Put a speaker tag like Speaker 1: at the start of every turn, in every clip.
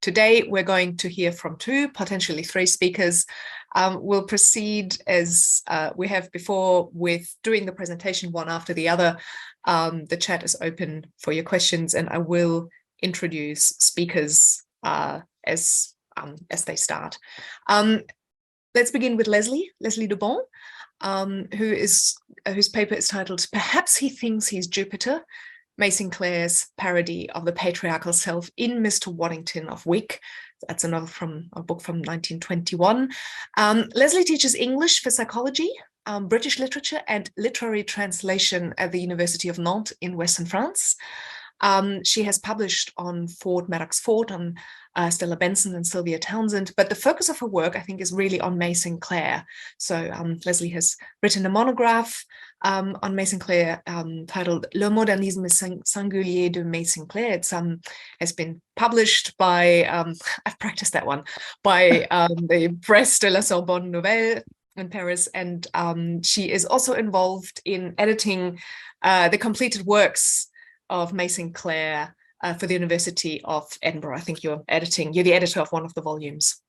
Speaker 1: today we're going to hear from 2, potentially 3 speakers. We'll proceed as we have before with doing the presentation one after the other. The chat is open for your questions, and I will introduce speakers as they start. Let's begin with Leslie de Bont, whose paper is titled "Perhaps He Thinks He's Jupiter: May Sinclair's Parody of the Patriarchal Self in Mr. Waddington of Wyck." That's a book from 1921. Leslie teaches English for psychology, British literature, and literary translation at the University of Nantes in Western France. She has published on Maddox Ford, on Stella Benson and Sylvia Townsend, but the focus of her work, I think, is really on May Sinclair. So Leslie has written a monograph on May Sinclair titled Le Modernisme Singulier de May Sinclair. It has been published by, I've practiced that one, by the Presse de la Sorbonne Nouvelle in Paris, and she is also involved in editing the completed works of May Sinclair for the University of Edinburgh. I think you're the editor of one of the volumes.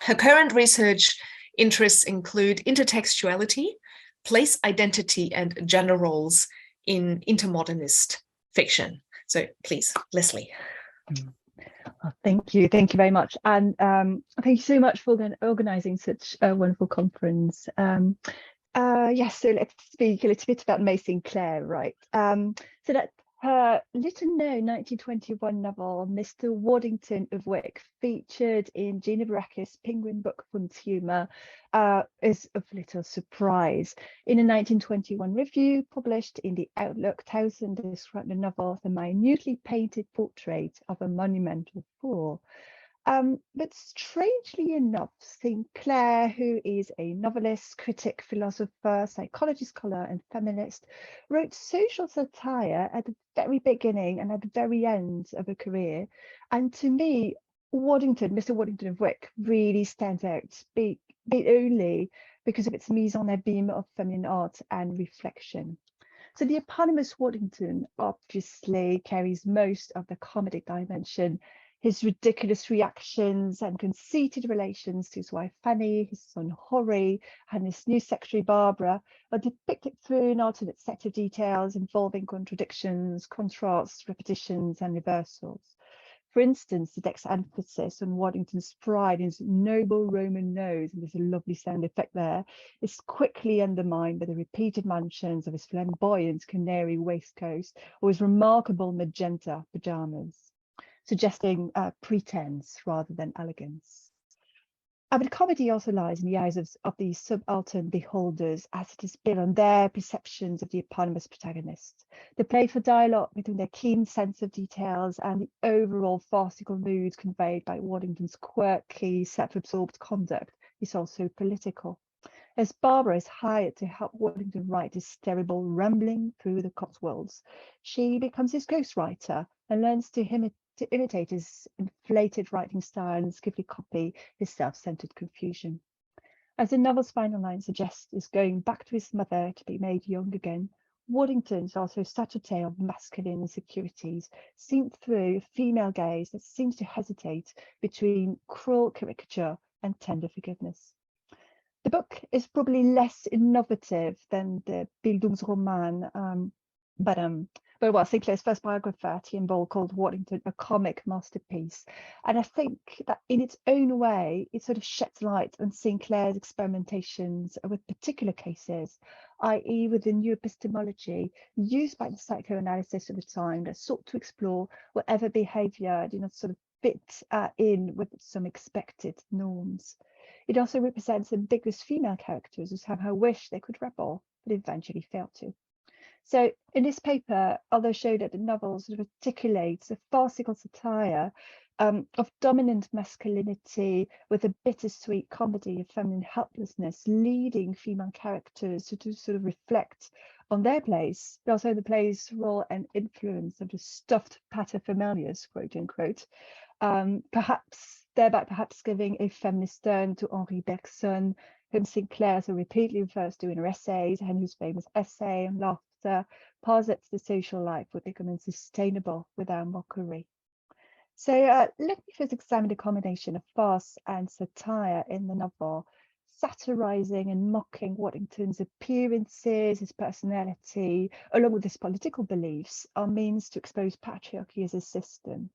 Speaker 1: Her current research interests include intertextuality, place identity, and gender roles in intermodernist fiction. So please, Leslie.
Speaker 2: Well, thank you very much, and thank you so much for organising such a wonderful conference. Yes, so let's speak a little bit about May Sinclair, right? So that her little-known 1921 novel, Mr. Waddington of Wyck, featured in Gina Baracus' Penguin Book Fund's Humour, is of little surprise. In a 1921 review published in the Outlook, Townsend described the novel as a minutely painted portrait of a monumental fall. But strangely enough, Sinclair, who is a novelist, critic, philosopher, psychology scholar, and feminist, wrote social satire at the very beginning and at the very end of her career. And to me, Mr. Waddington of Wyck, really stands out, be only because of its mise en abîme of feminine art and reflection. So the eponymous Waddington obviously carries most of the comedic dimension. His ridiculous reactions and conceited relations to his wife Fanny, his son Horry, and his new secretary Barbara are depicted through an alternate set of details involving contradictions, contrasts, repetitions, and reversals. For instance, the text emphasis on Waddington's pride in his noble Roman nose, and there's a lovely sound effect there, is quickly undermined by the repeated mentions of his flamboyant canary waistcoat or his remarkable magenta pyjamas, suggesting pretense rather than elegance. But comedy also lies in the eyes of the subaltern beholders, as it is built on their perceptions of the eponymous protagonist. The playful dialogue between their keen sense of details and the overall farcical mood conveyed by Waddington's quirky, self-absorbed conduct is also political. As Barbara is hired to help Waddington write his terrible rambling through the Cotswolds, she becomes his ghostwriter and learns to imitate his inflated writing style and skillfully copy his self-centered confusion. As the novel's final line suggests, is going back to his mother to be made young again, Waddington is also such a tale of masculine insecurities, seen through a female gaze that seems to hesitate between cruel caricature and tender forgiveness. The book is probably less innovative than the Bildungsroman, but well, Sinclair's first biographer, T.M. Ball, called Waddington a comic masterpiece. And I think that in its own way, it sort of sheds light on Sinclair's experimentations with particular cases, i.e. with the new epistemology used by the psychoanalysis of the time that sought to explore whatever behaviour did not sort of fit in with some expected norms. It also represents ambiguous female characters who somehow wish they could rebel, but eventually fail to. So in this paper, although show that the novel sort of articulates a farcical satire of dominant masculinity with a bittersweet comedy of feminine helplessness, leading female characters to sort of reflect on their place, but also the play's role and influence of the stuffed paterfamilias, quote unquote, perhaps giving a feminist turn to Henri Bergson, whom Sinclair so repeatedly refers to in her essays, and whose famous essay on laughter posits the social life would become unsustainable without mockery. So let me first examine the combination of farce and satire in the novel, satirizing and mocking Waddington's appearances, his personality, along with his political beliefs, are means to expose patriarchy as a system.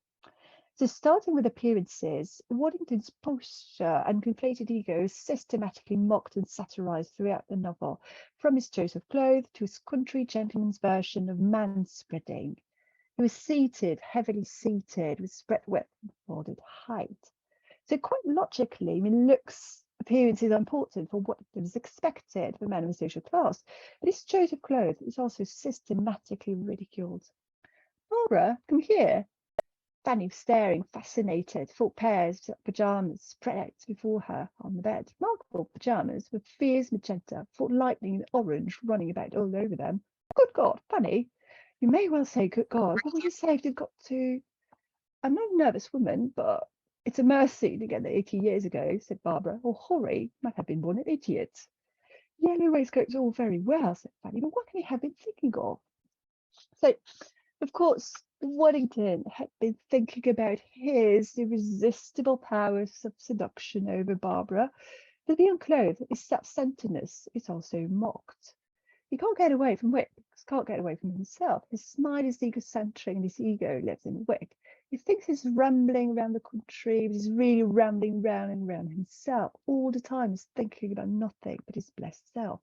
Speaker 2: So starting with appearances, Waddington's posture and conflated ego is systematically mocked and satirized throughout the novel, from his choice of clothes to his country gentleman's version of manspreading. He was seated, heavily seated, with spread width and folded height. So quite logically, I mean, looks, appearances are important for what is expected of a man of a social class, but his choice of clothes is also systematically ridiculed. Barbara, come here. Fanny was staring, fascinated, full pairs of pyjamas spread out before her on the bed. Remarkable pyjamas with fierce magenta, full lightning and orange running about all over them. Good God, Fanny! You may well say, good God, what would you say if you'd got to... I'm not a nervous woman, but it's a mercy to get there 80 years ago, said Barbara, or Horry might have been born an idiot. Yellow waistcoat's all very well, said Fanny, but what can he have been thinking of? So, of course, Waddington had been thinking about his irresistible powers of seduction over Barbara, but the unclothed, his self-centeredness is also mocked. He can't get away from Wyck, can't get away from himself. His smile is egocentric and his ego lives in Wyck. He thinks he's rambling around the country, but he's really rambling round and round himself. All the time he's thinking about nothing but his blessed self.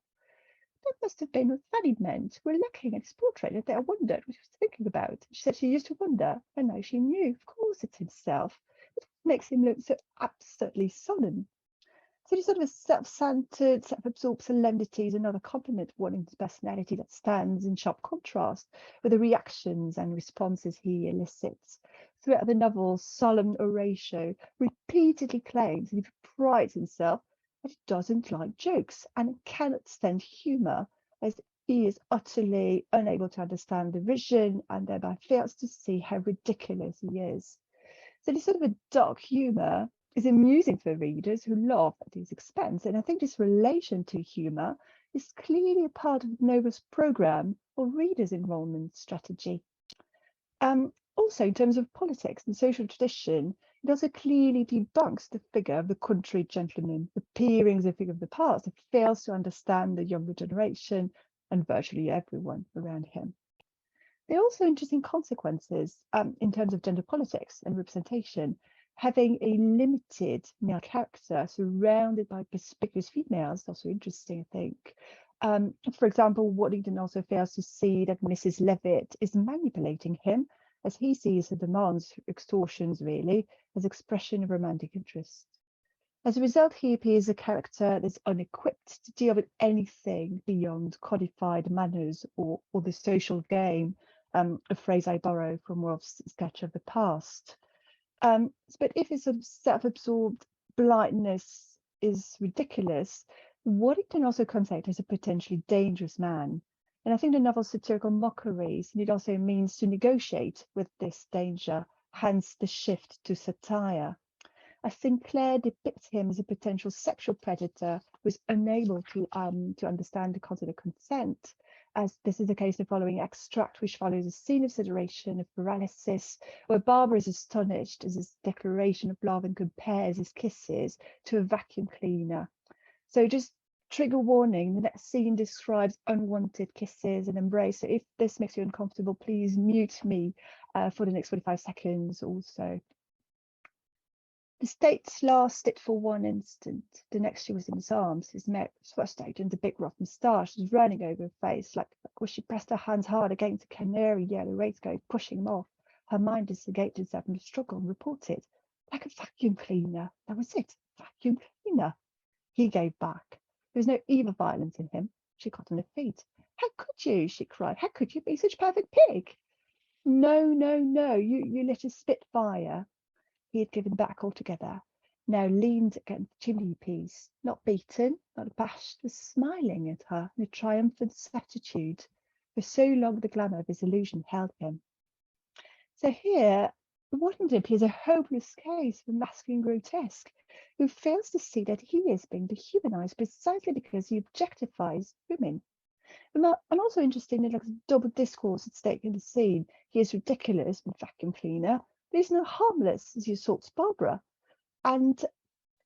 Speaker 2: That must have been what Fanny meant. We're looking at his portrait and I wondered what he was thinking about. She said she used to wonder, and now she knew. Of course it's himself. It makes him look so absolutely solemn. So this sort of a self-centered, self-absorbed solemnity is another component of Waddington's personality that stands in sharp contrast with the reactions and responses he elicits. Throughout the novel's solemn Horatio repeatedly claims that he prides himself that he doesn't like jokes and cannot stand humour, as he is utterly unable to understand derision and thereby fails to see how ridiculous he is. So this sort of a dark humour is amusing for readers who laugh at his expense. And I think this relation to humour is clearly a part of the novel's programme or readers' enrolment strategy. Also, in terms of politics and social tradition, it also clearly debunks the figure of the country gentleman, appearing as a figure of the past that fails to understand the younger generation and virtually everyone around him. There are also interesting consequences in terms of gender politics and representation. Having a limited male character surrounded by conspicuous females is also interesting, I think. For example, Waddington also fails to see that Mrs. Levitt is manipulating him, as he sees her demands, extortions really, as expression of romantic interest. As a result, he appears a character that's unequipped to deal with anything beyond codified manners or the social game, a phrase I borrow from Wolf's sketch of the past. But if his sort of self-absorbed blindness is ridiculous, Waddington also comes out as a potentially dangerous man. And I think the novel's satirical mockeries need also means to negotiate with this danger, hence the shift to satire. As Sinclair depicts him as a potential sexual predator who is unable to understand the concept of consent, as this is the case in the following extract, which follows a scene of sedation, of paralysis, where Barbara is astonished as his declaration of love and compares his kisses to a vacuum cleaner. So just trigger warning, the next scene describes unwanted kisses and embrace. So if this makes you uncomfortable, please mute me for the next 45 seconds also. The states lasted for one instant. The next she was in his arms, his mouth was thrust out and the big rough moustache was running over her face, like when she pressed her hands hard against a canary yellow waistcoat, pushing him off. Her mind disengaged itself in the struggle and reported, like a vacuum cleaner. That was it, vacuum cleaner. He gave back. There was no evil violence in him. She got on her feet. How could you? She cried. How could you be such a perfect pig? No, no, no, you little spitfire. He had given back altogether, now leaned against the chimney piece, not beaten, not abashed, was smiling at her in a triumphant attitude. For so long the glamour of his illusion held him. So here, Waddington appears a hopeless case of masculine grotesque, who fails to see that he is being dehumanized precisely because he objectifies women. And also interesting in like double discourse at stake in the scene. He is ridiculous, but vacuum cleaner. There's no harmless as he assaults Barbara. And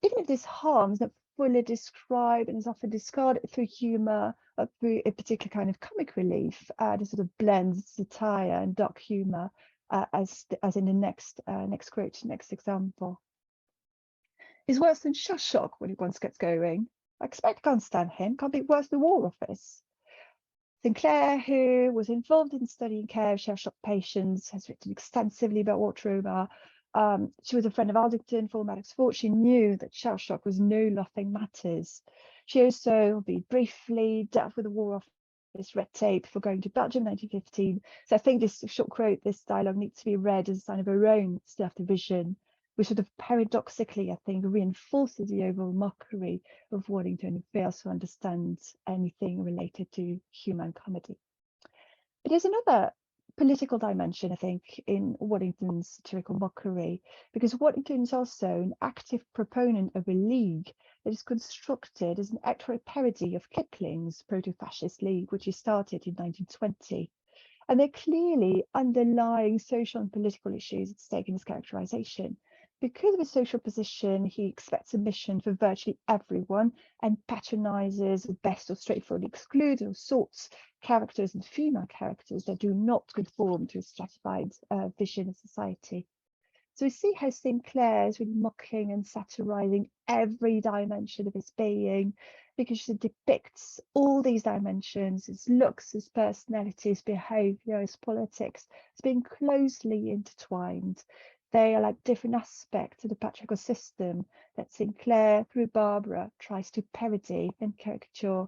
Speaker 2: even if this harm is not fully described and is often discarded through humour or through a particular kind of comic relief, the sort of blends satire and dark humour, as in the next example. Is worse than shell shock when he once gets going. I expect I can't stand him, can't be worse than War Office. Sinclair, who was involved in studying care of shell shock patients, has written extensively about war trauma. She was a friend of Waddington for Maddox Fort. She knew that shell shock was no laughing matters. She also, albeit briefly, dealt with the War Office red tape for going to Belgium in 1915. So I think this short quote, this dialogue, needs to be read as a sign of her own self-division, which sort of paradoxically, I think, reinforces the overall mockery of Waddington, who fails to understand anything related to human comedy. But there's another political dimension, I think, in Waddington's satirical mockery, because Waddington is also an active proponent of a league that is constructed as an accurate parody of Kipling's Proto-Fascist League, which he started in 1920. And there are clearly underlying social and political issues at stake in his characterization. Because of his social position, he expects admission for virtually everyone and patronizes, at best or straightforwardly excludes or sorts characters and female characters that do not conform to a stratified vision of society. So we see how Sinclair is really mocking and satirizing every dimension of his being, because she depicts all these dimensions, his looks, his personality, his behavior, his politics, as being closely intertwined. They are like different aspects of the patriarchal system that Sinclair, through Barbara, tries to parody and caricature,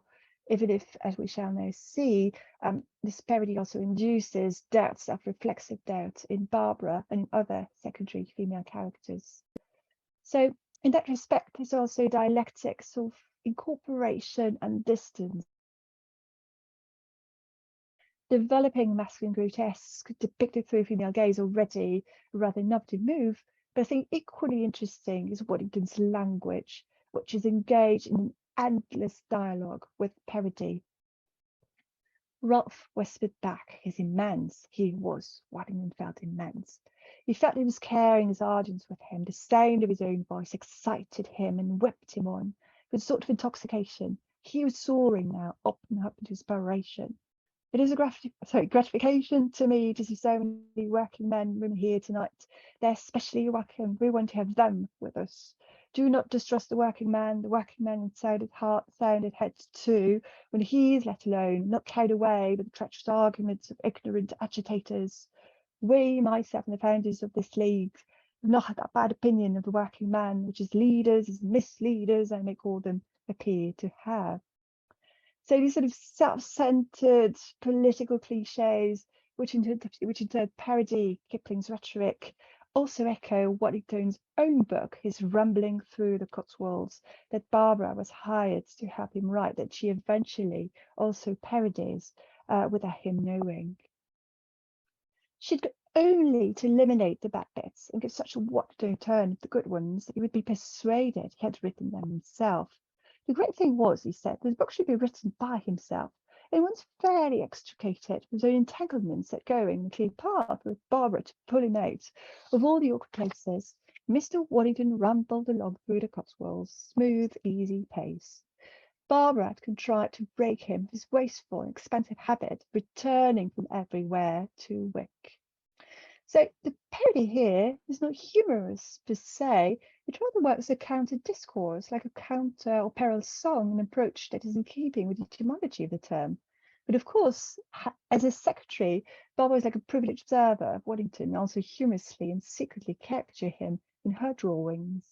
Speaker 2: even if, as we shall now see, this parody also induces doubt, self-reflexive doubt in Barbara and in other secondary female characters. So in that respect, there's also dialectics of incorporation and distance. Developing masculine grotesque depicted through female gaze already a rather innovative move, but I think equally interesting is Waddington's language, which is engaged in an endless dialogue with parody. Rolf whispered back his immense. He was, Waddington felt, immense. He felt he was carrying his audience with him. The sound of his own voice excited him and whipped him on with a sort of intoxication. He was soaring now, up and up into inspiration. It is a gratification to me to see so many working men and women here tonight. They're especially welcome. We want to have them with us. Do not distrust the working man. The working man in sounded head too, when he is let alone, not carried away with the treacherous arguments of ignorant agitators. We, myself and the founders of this league, have not had that bad opinion of the working man, which his leaders, his misleaders, I may call them, appear to have. So these sort of self-centered political cliches, which in turn parody Kipling's rhetoric, also echo Waddington's own book, his Rumbling Through the Cotswolds, that Barbara was hired to help him write, that she eventually also parodies without him knowing. She'd got only to eliminate the bad bits and give such a Waddington turn of the good ones that he would be persuaded he had written them himself. The great thing was, he said, that the book should be written by himself. And once fairly extricated from his own entanglements, set going the clear path with Barbara to pull him out of all the awkward places, Mr. Waddington rambled along through the Cotswolds, smooth, easy pace. Barbara had contrived to break him of his wasteful and expensive habit, returning from everywhere to Wyck. So the parody here is not humorous per se, it rather works as a counter discourse, like a counter or parallel song, an approach that is in keeping with the etymology of the term. But of course, as a secretary, Barbara was like a privileged observer of Waddington, and also humorously and secretly caricature him in her drawings.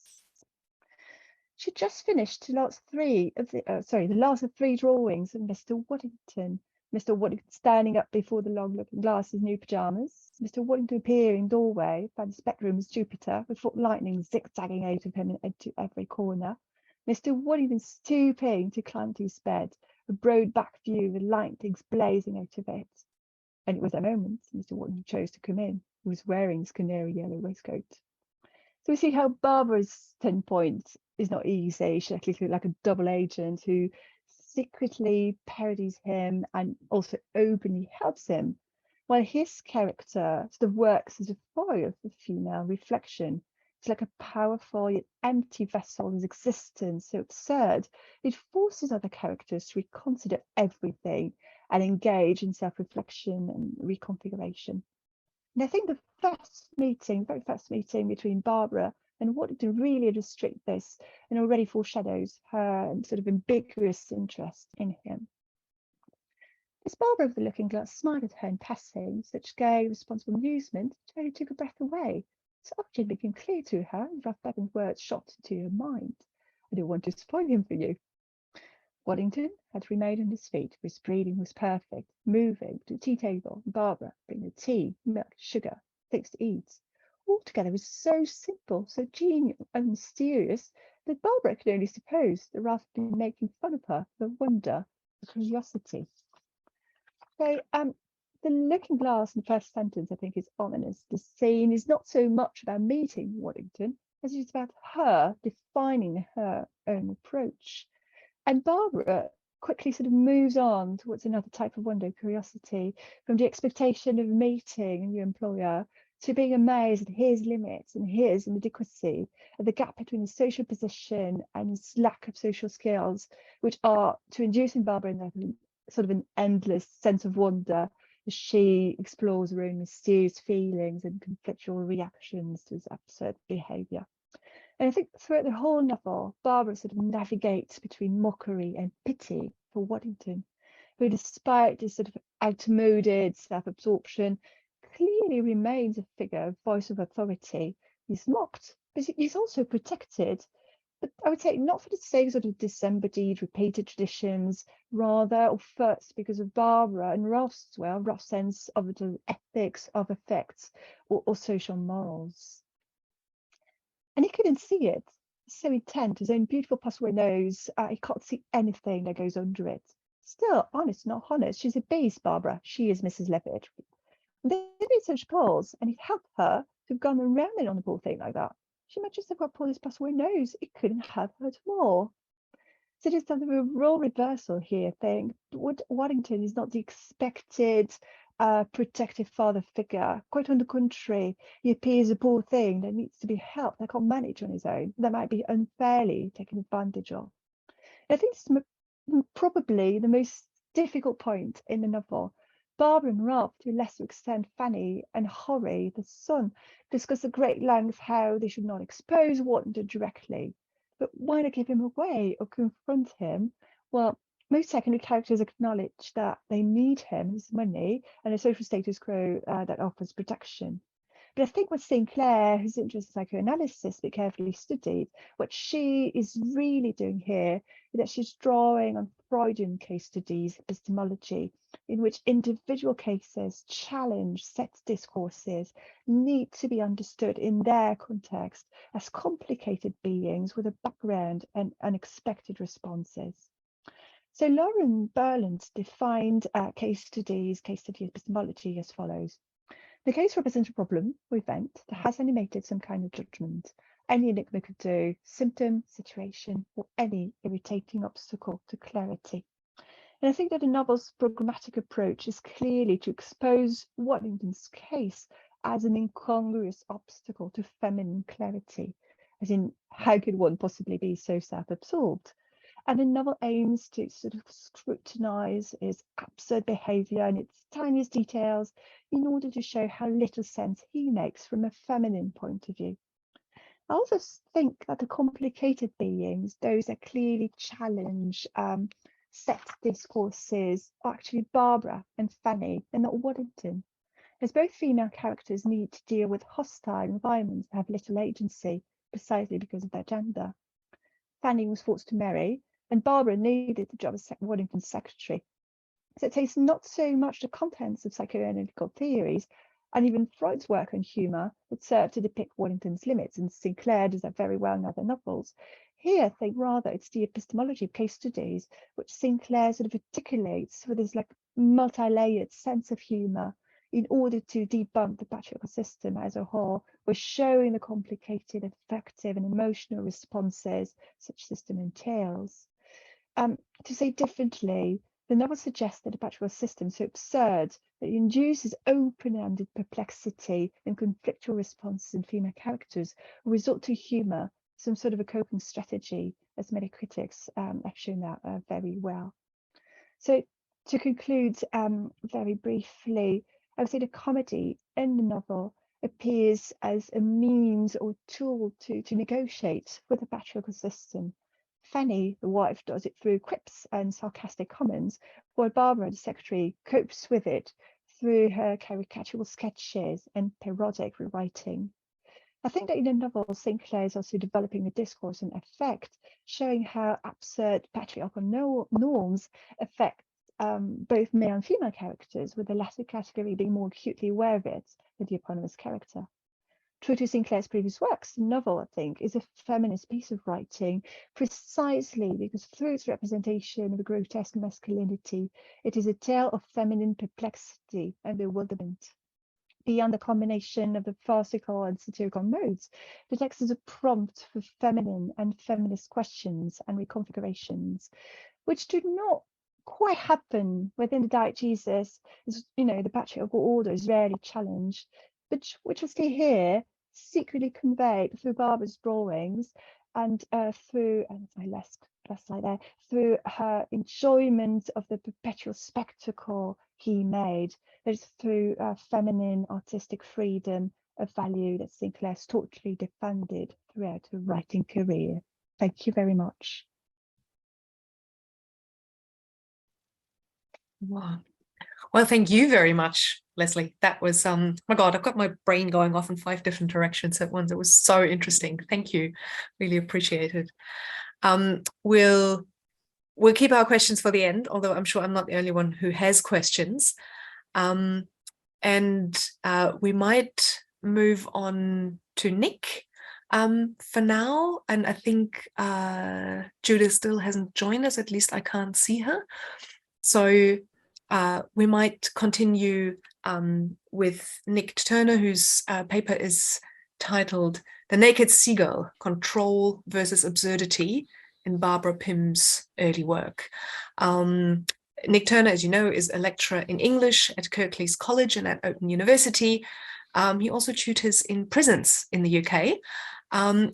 Speaker 2: She just finished the last of three drawings of Mr. Waddington. Mr. Waddington standing up before the long-looking glass in new pyjamas. Mr. Waddington appearing in the doorway, found his bedroom as Jupiter, with lightning zigzagging out of him into every corner. Mr. Waddington stooping to climb to his bed, a broad back view with lightnings blazing out of it. And it was that moment Mr. Waddington chose to come in. He was wearing his canary yellow waistcoat. So we see how Barbara's 10 point is not easy. She's actually like a double agent who secretly parodies him and also openly helps him. while his character sort of works as a foil for female reflection. It's like a powerful yet empty vessel whose existence so absurd, it forces other characters to reconsider everything and engage in self-reflection and reconfiguration. And I think the very first meeting between Barbara and Waddington really illustrate this and already foreshadows her sort of ambiguous interest in him. As Barbara with the looking glass smiled at her in passing, such gay, responsible amusement totally took her breath away. So object became clear to her, and rough Bevan's words shot into her mind. I don't want to spoil him for you. Waddington had remained on his feet, his breathing was perfect, moving to the tea table, and Barbara bringing the tea, milk, sugar, things to eat. Altogether it was so simple, so genial and mysterious that Barbara could only suppose that Ralph had been making fun of her for wonder, for curiosity. So the looking glass in the first sentence, I think, is ominous. The scene is not so much about meeting Waddington as it is about her defining her own approach. And Barbara quickly sort of moves on towards another type of wonder, curiosity, from the expectation of meeting a new employer to being amazed at his limits and his inadequacy, at the gap between his social position and his lack of social skills, which are to induce in Barbara sort of an endless sense of wonder as she explores her own mysterious feelings and conflictual reactions to his absurd behaviour. And I think throughout the whole novel, Barbara sort of navigates between mockery and pity for Waddington, who, despite his sort of outmoded self-absorption, clearly remains a figure, a voice of authority. He's mocked, but he's also protected. But I would say not for the sake of sort of disembodied, repeated traditions, rather, or first because of Barbara and Ralph's as well, Ralph's sense of the ethics of effects or social morals. And he couldn't see it. It's so intent, his own beautiful password nose, he can't see anything that goes under it. Still, honest, not honest, she's a beast, Barbara. She is Mrs. Levitt. And they made such calls, and it helped her to have gone around it on the poor thing like that. She might just have got pulled his password nose. It couldn't have hurt more. So there's a role reversal here, thing. Waddington is not the expected protective father figure. Quite on the contrary, he appears a poor thing that needs to be helped, that can't manage on his own, that might be unfairly taken advantage of. And I think this is probably the most difficult point in the novel. Barbara and Ralph, to a lesser extent Fanny and Horry, the son, discuss at great length how they should not expose Waddington directly. But why not give him away or confront him? Well, most secondary characters acknowledge that they need him, his money, and a social status quo that offers protection. But I think with Sinclair, whose interest in psychoanalysis but carefully studied, what she is really doing here is that she's drawing on Freudian case studies, epistemology, in which individual cases challenge set discourses, need to be understood in their context as complicated beings with a background and unexpected responses. So Lauren Berland defined case study epistemology as follows. The case represents a problem or event that has animated some kind of judgment. Any enigma could do, symptom, situation, or any irritating obstacle to clarity. And I think that the novel's programmatic approach is clearly to expose Waddington's case as an incongruous obstacle to feminine clarity, as in, how could one possibly be so self-absorbed? And the novel aims to sort of scrutinise his absurd behaviour and its tiniest details in order to show how little sense he makes from a feminine point of view. I also think that the complicated beings, those that clearly challenge set discourses, are actually Barbara and Fanny and not Waddington, as both female characters need to deal with hostile environments that have little agency precisely because of their gender. Fanny was forced to marry, and Barbara needed the job as Waddington's secretary. So it takes not so much the contents of psychoanalytical theories and even Freud's work on humour that serve to depict Waddington's limits, and Sinclair does that very well in other novels. Here, I think rather it's the epistemology of case studies which Sinclair sort of articulates with this like multi-layered sense of humour in order to debunk the patriarchal system as a whole, by showing the complicated, effective and emotional responses such system entails. To say differently, The novel suggests that the patriarchal system is so absurd that it induces open-ended perplexity and conflictual responses in female characters, or resort to humour, some sort of a coping strategy, as many critics have shown that very well. So to conclude very briefly, I would say the comedy in the novel appears as a means or tool to negotiate with the patriarchal system. Fanny, the wife, does it through quips and sarcastic comments, while Barbara, the secretary, copes with it through her caricatural sketches and parodic writing. I think that in the novel, Sinclair is also developing a discourse and effect, showing how absurd patriarchal norms affect both male and female characters, with the latter category being more acutely aware of it than the eponymous character. True to Sinclair's previous works, the novel, I think, is a feminist piece of writing precisely because through its representation of a grotesque masculinity, it is a tale of feminine perplexity and bewilderment. Beyond the combination of the farcical and satirical modes, the text is a prompt for feminine and feminist questions and reconfigurations, which do not quite happen within the diegesis. The patriarchal order is rarely challenged, but which we see here, secretly conveyed through Barbara's drawings and through her enjoyment of the perpetual spectacle he made. There's through feminine artistic freedom, a value that Sinclair's totally defended throughout her writing career. Thank you very much.
Speaker 1: Wow. Well, thank you very much, Leslie. That was, my God, I've got my brain going off in 5 different directions at once. It was so interesting. Thank you. Really appreciate it. We'll keep our questions for the end, although I'm sure I'm not the only one who has questions. And we might move on to Nick for now. And I think Judith still hasn't joined us, at least I can't see her. So we might continue with Nick Turner, whose paper is titled The Naked Seagull, Control versus Absurdity in Barbara Pym's Early Work. Nick Turner, as you know, is a lecturer in English at Kirklees College and at Open University. He also tutors in prisons in the UK.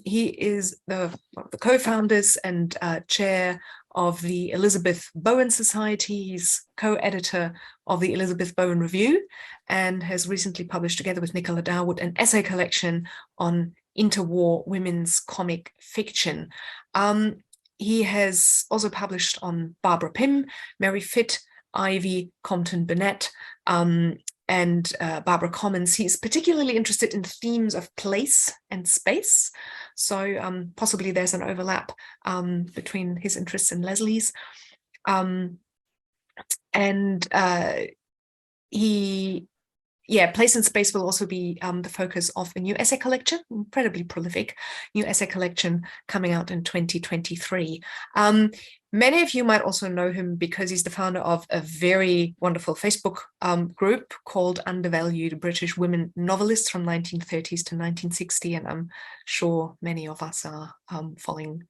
Speaker 1: He is one of the co-founders and chair of the Elizabeth Bowen Society. He's co-editor of the Elizabeth Bowen Review and has recently published, together with Nicola Darwood, an essay collection on interwar women's comic fiction. He has also published on Barbara Pym, Mary Fitt, Ivy, Compton Burnett, and Barbara Commons. He's particularly interested in themes of place and space. So possibly there's an overlap between his interests and Leslie's. Place and space will also be the focus of a new essay collection, incredibly prolific new essay collection coming out in 2023. Many of you might also know him because he's the founder of a very wonderful Facebook group called Undervalued British Women Novelists from 1930s to 1960. And I'm sure many of us are following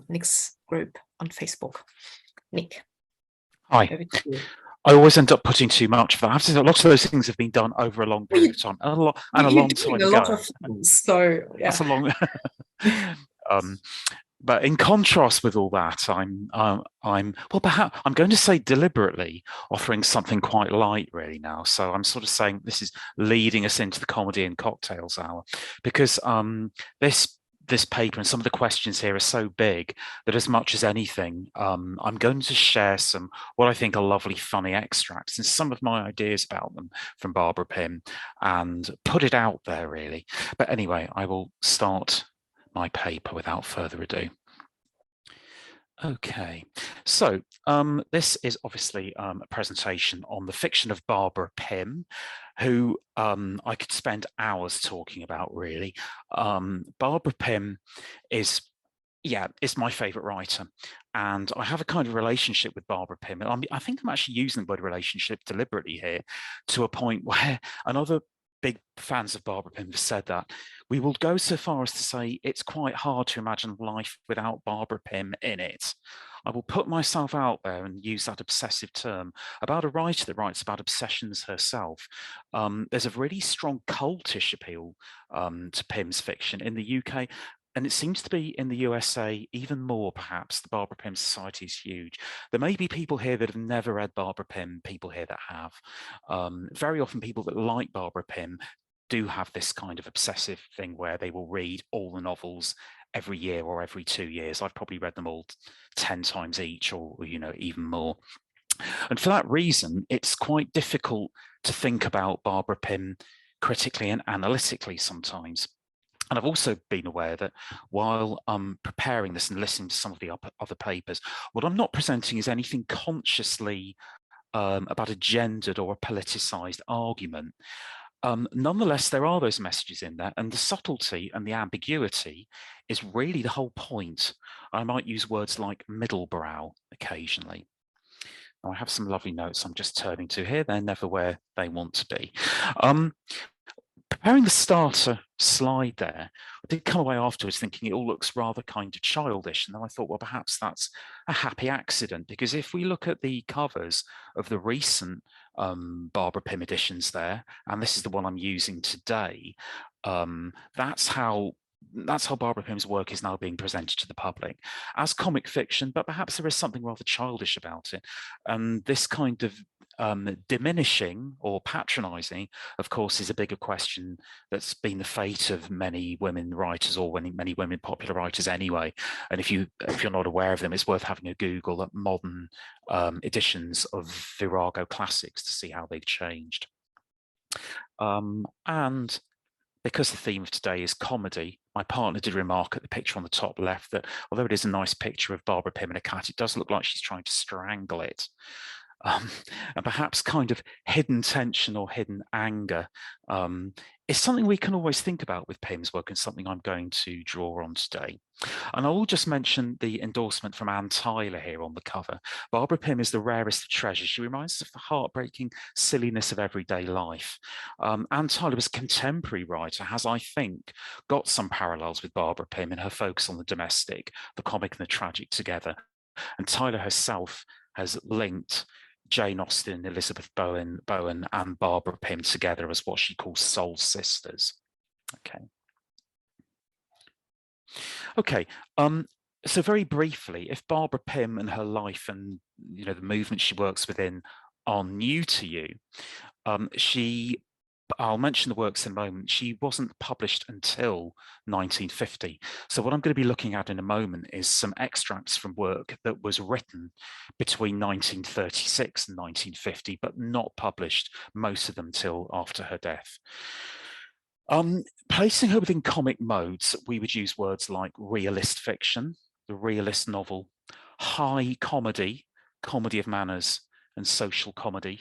Speaker 1: Nick's group on Facebook. Nick.
Speaker 3: Hi. I always end up putting too much for that. I have to say, lots of those things have been done over a long period of time and a long time ago.
Speaker 1: Lot of things, so yeah.
Speaker 3: That's a long. But in contrast with all that, I'm perhaps I'm going to say deliberately offering something quite light really now. So I'm sort of saying this is leading us into the comedy and cocktails hour, because this paper and some of the questions here are so big that as much as anything, I'm going to share some what I think are lovely, funny extracts and some of my ideas about them from Barbara Pym and put it out there really. But anyway, I will start my paper without further ado. Okay, so this is obviously a presentation on the fiction of Barbara Pym, who I could spend hours talking about really. Barbara Pym is my favorite writer, and I have a kind of relationship with Barbara Pym. I think I'm actually using the word relationship deliberately here to a point where another big fans of Barbara Pym have said that we will go so far as to say it's quite hard to imagine life without Barbara Pym in it. I will put myself out there and use that obsessive term about a writer that writes about obsessions herself. There's a really strong cultish appeal to Pym's fiction in the UK. And it seems to be in the USA even more, perhaps. The Barbara Pym Society is huge. There may be people here that have never read Barbara Pym, people here that have. Very often people that like Barbara Pym do have this kind of obsessive thing where they will read all the novels every year or every 2 years. I've probably read them all 10 times each, or even more. And for that reason, it's quite difficult to think about Barbara Pym critically and analytically sometimes. And I've also been aware that while I'm preparing this and listening to some of the other papers, what I'm not presenting is anything consciously about a gendered or a politicized argument. Nonetheless, there are those messages in there, and the subtlety and the ambiguity is really the whole point. I might use words like middlebrow occasionally. Now, I have some lovely notes I'm just turning to here. They're never where they want to be. Preparing the starter slide there, I did come away afterwards thinking it all looks rather kind of childish. And then I thought, well, perhaps that's a happy accident, because if we look at the covers of the recent Barbara Pym editions there, and this is the one I'm using today, that's how Barbara Pym's work is now being presented to the public as comic fiction, but perhaps there is something rather childish about it. And this kind of diminishing or patronizing, of course, is a bigger question that's been the fate of many women writers, or many women popular writers anyway. And if you're not aware of them, it's worth having a Google at modern editions of Virago classics to see how they've changed. And because the theme of today is comedy, my partner did remark at the picture on the top left that although it is a nice picture of Barbara Pym and a cat, it does look like she's trying to strangle it. And perhaps kind of hidden tension or hidden anger is something we can always think about with Pym's work, and something I'm going to draw on today. And I will just mention the endorsement from Anne Tyler here on the cover. Barbara Pym is the rarest of treasures. She reminds us of the heartbreaking silliness of everyday life. Anne Tyler was a contemporary writer, has, I think, got some parallels with Barbara Pym in her focus on the domestic, the comic and the tragic together. And Tyler herself has linked Jane Austen, Elizabeth Bowen, and Barbara Pym together as what she calls soul sisters. Okay. So very briefly, if Barbara Pym and her life and the movement she works within are new to you, I'll mention the works in a moment. She wasn't published until 1950. So what I'm going to be looking at in a moment is some extracts from work that was written between 1936 and 1950, but not published, most of them till after her death. Placing her within comic modes, we would use words like realist fiction, the realist novel, high comedy, comedy of manners, and social comedy,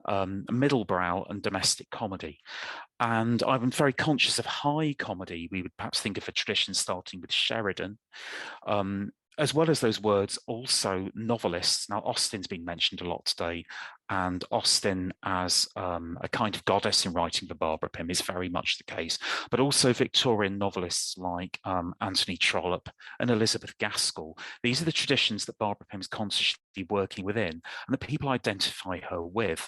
Speaker 3: middlebrow and domestic comedy. And I'm very conscious of high comedy. We would perhaps think of a tradition starting with Sheridan, as well as those words, also novelists. Now, Austen's been mentioned a lot today, and Austen as a kind of goddess in writing for Barbara Pym is very much the case, but also Victorian novelists like Anthony Trollope and Elizabeth Gaskell. These are the traditions that Barbara Pym is consciously working within, and that people identify her with.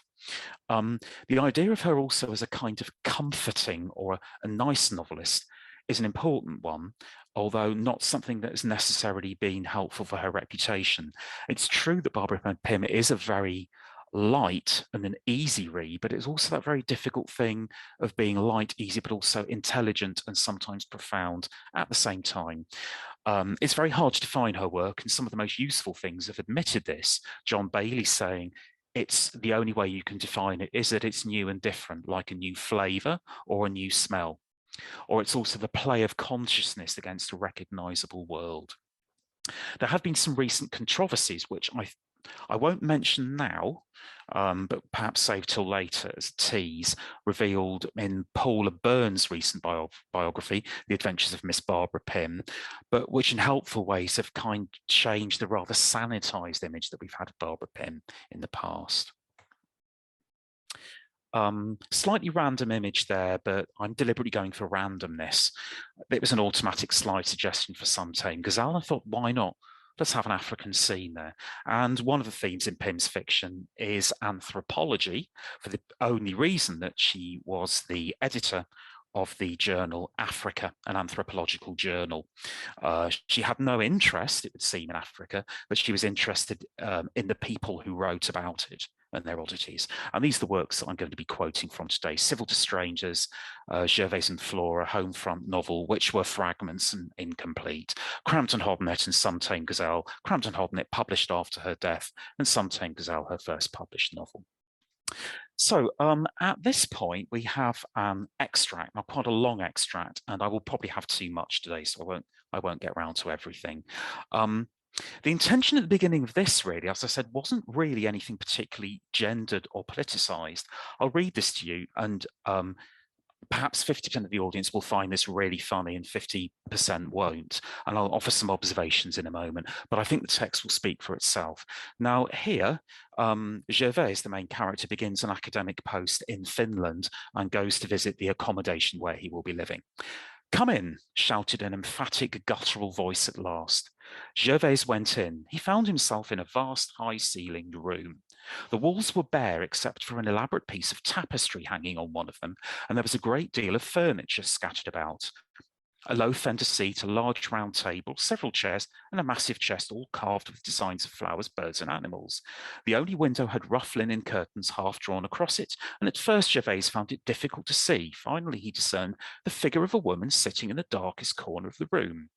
Speaker 3: The idea of her also as a kind of comforting or a nice novelist is an important one, although not something that has necessarily been helpful for her reputation. It's true that Barbara Pym is a very light and an easy read, but it's also that very difficult thing of being light, easy, but also intelligent and sometimes profound at the same time. It's very hard to define her work, and some of the most useful things have admitted this. John Bailey saying, it's the only way you can define it is that it's new and different, like a new flavour or a new smell. Or it's also the play of consciousness against a recognizable world. There have been some recent controversies, which I won't mention now, but perhaps save till later as a tease, revealed in Paula Byrne's recent biography, The Adventures of Miss Barbara Pym, but which in helpful ways have kind of changed the rather sanitized image that we've had of Barbara Pym in the past. Slightly random image there, but I'm deliberately going for randomness. It was an automatic slide suggestion for some time. Gazelle, I thought, why not let's have an African scene there. And one of the themes in Pym's fiction is anthropology, for the only reason that she was the editor of the journal Africa, an anthropological journal. She had no interest, it would seem, in Africa, but she was interested in the people who wrote about it and their oddities. And these are the works that I'm going to be quoting from today: Civil to Strangers, Gervais and Flora, Homefront novel, which were fragments and incomplete, Crampton Hobnet and Some Tame Gazelle, Crampton Hobnet published after her death, and Some Tame Gazelle, her first published novel. So at this point, we have an extract, now quite a long extract, and I will probably have too much today, so I won't get around to everything. The intention at the beginning of this, really, as I said, wasn't really anything particularly gendered or politicized. I'll read this to you, and perhaps 50% of the audience will find this really funny and 50% won't. And I'll offer some observations in a moment, but I think the text will speak for itself. Now here, Gervais, the main character, begins an academic post in Finland and goes to visit the accommodation where he will be living. "Come in," shouted an emphatic guttural voice at last. Gervais went in. He found himself in a vast, high-ceilinged room. The walls were bare except for an elaborate piece of tapestry hanging on one of them, and there was a great deal of furniture scattered about. A low fender seat, a large round table, several chairs, and a massive chest, all carved with designs of flowers, birds, and animals. The only window had rough linen curtains half drawn across it, and at first Gervais found it difficult to see. Finally, he discerned the figure of a woman sitting in the darkest corner of the room.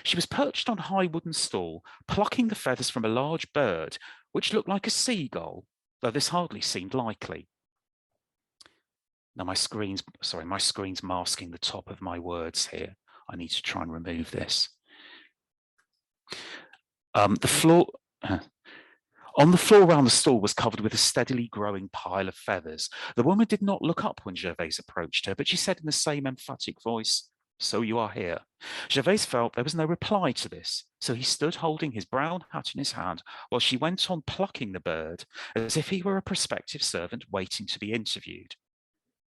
Speaker 3: She was perched on a high wooden stool, plucking the feathers from a large bird, which looked like a seagull, though this hardly seemed likely. Now my screen's masking the top of my words here. I need to try and remove this. On the floor around the stool was covered with a steadily growing pile of feathers. The woman did not look up when Gervais approached her, but she said in the same emphatic voice, "So you are here." Gervais felt there was no reply to this, so he stood holding his brown hat in his hand while she went on plucking the bird as if he were a prospective servant waiting to be interviewed.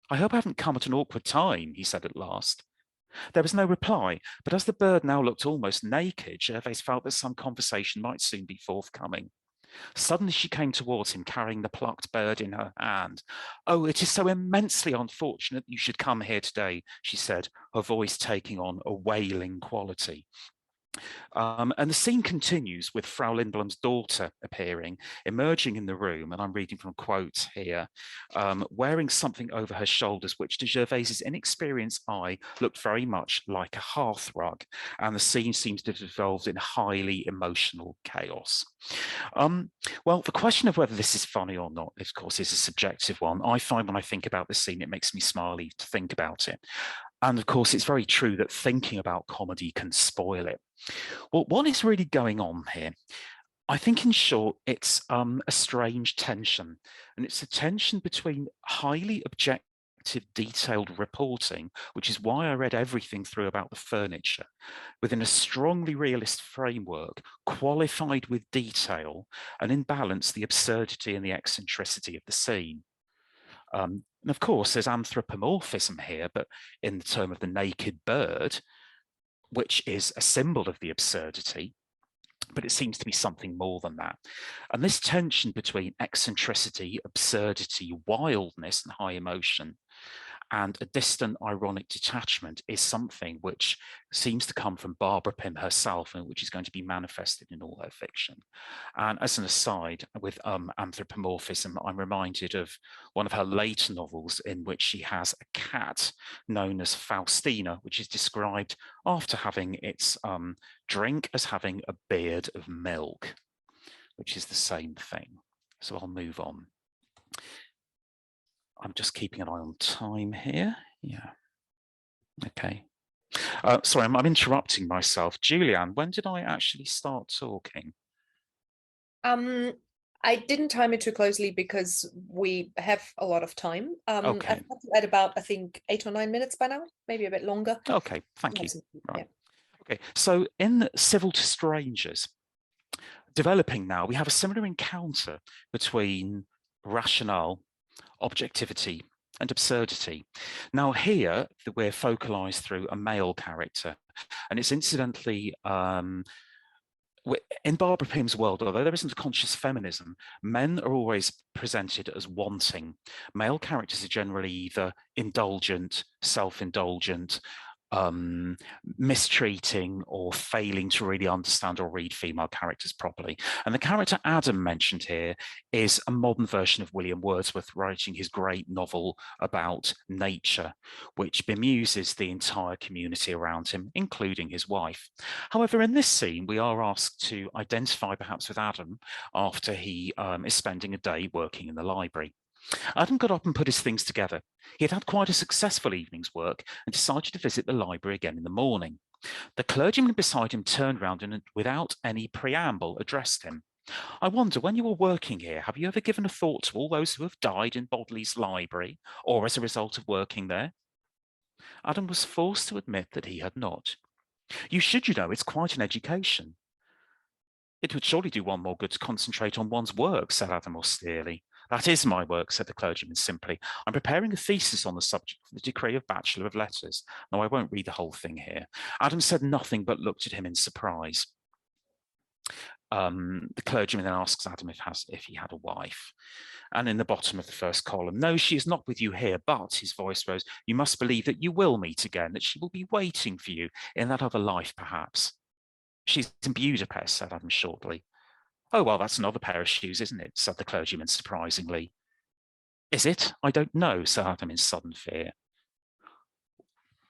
Speaker 3: "I hope I haven't come at an awkward time," he said at last. There was no reply, but as the bird now looked almost naked, Gervais felt that some conversation might soon be forthcoming. Suddenly she came towards him, carrying the plucked bird in her hand. "Oh, it is so immensely unfortunate you should come here today," she said, her voice taking on a wailing quality. And the scene continues with Frau Lindblom's daughter appearing, emerging in the room, and I'm reading from quotes here, wearing something over her shoulders, which to Gervais's inexperienced eye looked very much like a hearth rug, and the scene seems to have evolved in highly emotional chaos. Well, the question of whether this is funny or not, of course, is a subjective one. I find when I think about this scene, it makes me smiley to think about it. And of course, it's very true that thinking about comedy can spoil it. Well, what is really going on here? I think, in short, it's a strange tension. And it's a tension between highly objective, detailed reporting, which is why I read everything through about the furniture, within a strongly realist framework, qualified with detail, and in balance, the absurdity and the eccentricity of the scene. And of course, there's anthropomorphism here, but in the term of the naked bird, which is a symbol of the absurdity, but it seems to be something more than that. And this tension between eccentricity, absurdity, wildness, and high emotion, and a distant ironic detachment is something which seems to come from Barbara Pym herself, and which is going to be manifested in all her fiction. And as an aside, with anthropomorphism, I'm reminded of one of her later novels in which she has a cat known as Faustina, which is described after having its drink as having a beard of milk, which is the same thing. So I'll move on. I'm just keeping an eye on time here. Yeah. Okay. Sorry, I'm interrupting myself. Juliane, when did I actually start talking?
Speaker 1: I didn't time it too closely because we have a lot of time.
Speaker 3: Okay.
Speaker 1: I've at about, I think, 8 or 9 minutes by now, maybe a bit longer.
Speaker 3: Okay, thank you. Right.
Speaker 1: Yeah.
Speaker 3: Okay, so in Civil to Strangers, developing now, we have a similar encounter between rationale, objectivity, and absurdity. Now here, we're focalized through a male character, and it's incidentally in Barbara Pym's world, although there isn't a conscious feminism, men are always presented as wanting. Male characters are generally either indulgent, self-indulgent, mistreating or failing to really understand or read female characters properly. And the character Adam mentioned here is a modern version of William Wordsworth writing his great novel about nature, which bemuses the entire community around him, including his wife. However, in this scene, we are asked to identify perhaps with Adam after he is spending a day working in the library. Adam got up and put his things together. He had had quite a successful evening's work and decided to visit the library again in the morning. The clergyman beside him turned round and, without any preamble, addressed him. "I wonder, when you were working here, have you ever given a thought to all those who have died in Bodley's library, or as a result of working there?" Adam was forced to admit that he had not. "You should, you know, it's quite an education." "It would surely do one more good to concentrate on one's work," said Adam austerely. "That is my work," said the clergyman simply. "I'm preparing a thesis on the subject for the degree of Bachelor of Letters. No, I won't read the whole thing here." Adam said nothing but looked at him in surprise. The clergyman then asks Adam if he had a wife. And in the bottom of the first column, "No, she is not with you here, but," his voice rose, "you must believe that you will meet again, that she will be waiting for you in that other life, perhaps." "She's in Budapest," said Adam shortly. "Oh, well, that's another pair of shoes, isn't it?" said the clergyman surprisingly. "Is it? I don't know," said Adam in sudden fear.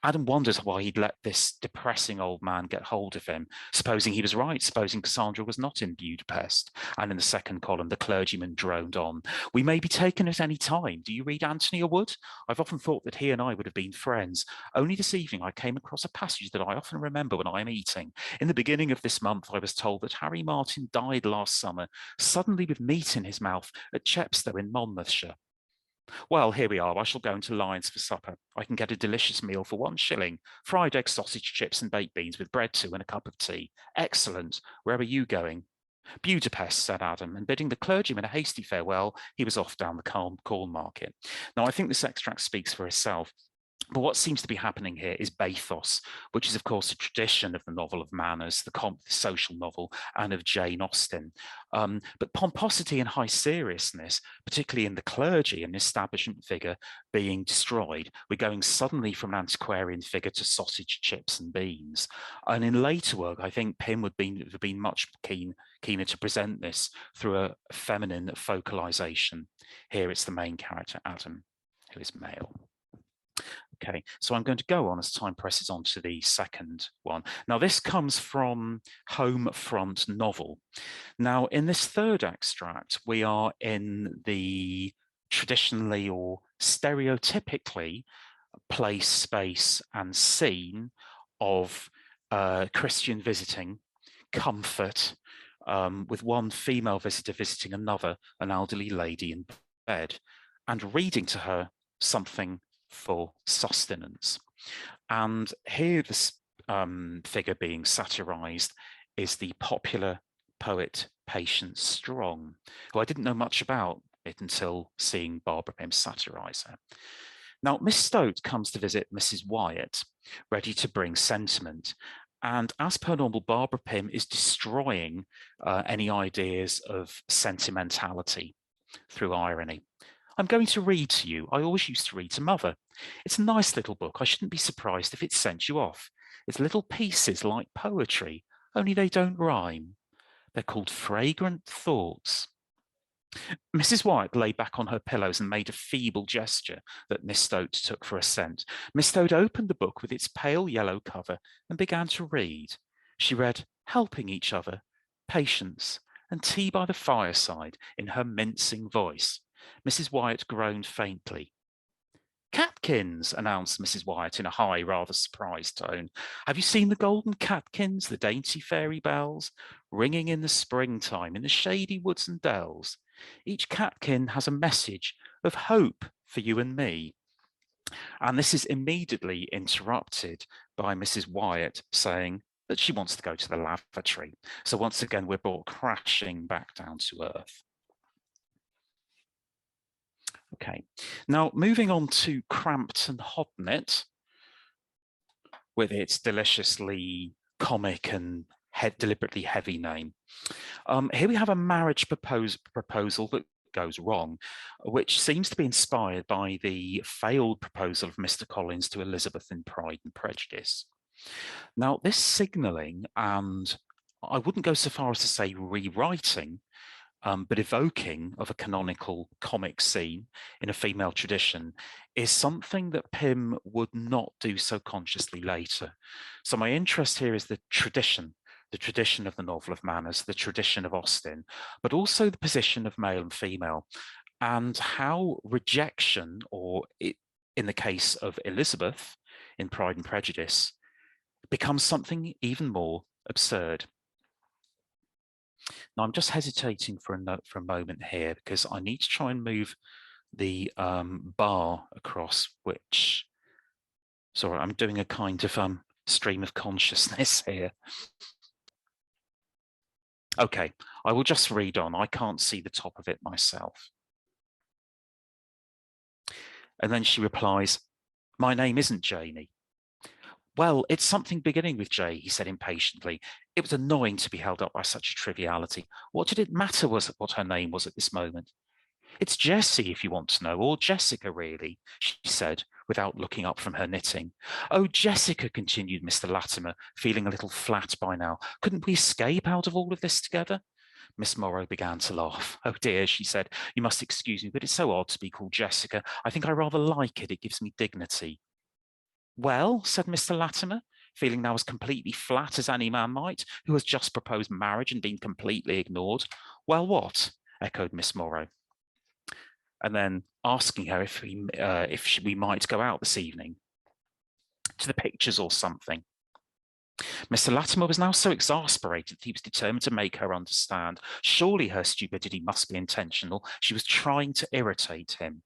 Speaker 3: Adam wondered why he'd let this depressing old man get hold of him. Supposing he was right, supposing Cassandra was not in Budapest. And in the second column, the clergyman droned on. "We may be taken at any time. Do you read Anthony Wood? I've often thought that he and I would have been friends. Only this evening I came across a passage that I often remember when I am eating. In the beginning of this month, I was told that Harry Martin died last summer, suddenly with meat in his mouth, at Chepstow in Monmouthshire. Well, here we are. I shall go into Lyons for supper. I can get a delicious meal for 1 shilling. Fried egg, sausage, chips, and baked beans with bread too, and a cup of tea. Excellent. Where are you going?" "Budapest," said Adam, and bidding the clergyman a hasty farewell, he was off down the corn market. Now, I think this extract speaks for itself. But what seems to be happening here is bathos, which is, of course, a tradition of the novel of manners, the social novel, and of Jane Austen. But pomposity and high seriousness, particularly in the clergy, an establishment figure being destroyed, we're going suddenly from an antiquarian figure to sausage, chips, and beans. And in later work, I think Pym would have been much keener to present this through a feminine focalization. Here it's the main character, Adam, who is male. Okay, so I'm going to go on as time presses on to the second one. Now, this comes from Home Front Novel. Now, in this third extract, we are in the traditionally or stereotypically place, space, and scene of Christian visiting, comfort, with one female visitor visiting another, an elderly lady in bed, and reading to her something for sustenance. And here this figure being satirized is the popular poet Patience Strong, who I didn't know much about it until seeing Barbara Pym satirize her. Now, Miss Stoat comes to visit Mrs. Wyatt, ready to bring sentiment. And as per normal, Barbara Pym is destroying any ideas of sentimentality through irony. "I'm going to read to you. I always used to read to Mother. It's a nice little book. I shouldn't be surprised if it sent you off. It's little pieces like poetry, only they don't rhyme. They're called Fragrant Thoughts." Mrs. Wyatt lay back on her pillows and made a feeble gesture that Miss Stoat took for assent. Miss Stoat opened the book with its pale yellow cover and began to read. She read Helping Each Other, Patience, and Tea by the Fireside in her mincing voice. Mrs. Wyatt groaned faintly. "Catkins," announced Mrs. Wyatt in a high, rather surprised tone. "Have you seen the golden catkins, the dainty fairy bells, ringing in the springtime in the shady woods and dells? Each catkin has a message of hope for you and me." And this is immediately interrupted by Mrs. Wyatt saying that she wants to go to the lavatory. So once again, we're brought crashing back down to earth. Okay, now moving on to Crampton Hodnet, with its deliciously comic and deliberately heavy name. Here we have a marriage proposal that goes wrong, which seems to be inspired by the failed proposal of Mr. Collins to Elizabeth in Pride and Prejudice. Now, this signalling, and I wouldn't go so far as to say rewriting, but evoking of a canonical comic scene in a female tradition is something that Pym would not do so consciously later. So my interest here is the tradition of the novel of manners, the tradition of Austen, but also the position of male and female, and how rejection, or in the case of Elizabeth in Pride and Prejudice, becomes something even more absurd. Now, I'm just hesitating for a moment here because I need to try and move the bar across, which, sorry, I'm doing a kind of stream of consciousness here. Okay, I will just read on. I can't see the top of it myself. And then she replies, "My name isn't Janie." "Well, it's something beginning with J," he said impatiently. It was annoying to be held up by such a triviality. What did it matter what her name was at this moment? "It's Jessie, if you want to know, or Jessica, really," she said, without looking up from her knitting. "Oh, Jessica," continued Mr. Latimer, feeling a little flat by now. "Couldn't we escape out of all of this together?" Miss Morrow began to laugh. "Oh dear," she said, "you must excuse me, but it's so odd to be called Jessica. I think I rather like it. It gives me dignity." "Well," said Mr. Latimer, feeling now as completely flat as any man might, who has just proposed marriage and been completely ignored. "Well, what?" echoed Miss Morrow. And then asking her if we might go out this evening to the pictures or something. Mr. Latimer was now so exasperated that he was determined to make her understand. Surely her stupidity must be intentional. She was trying to irritate him.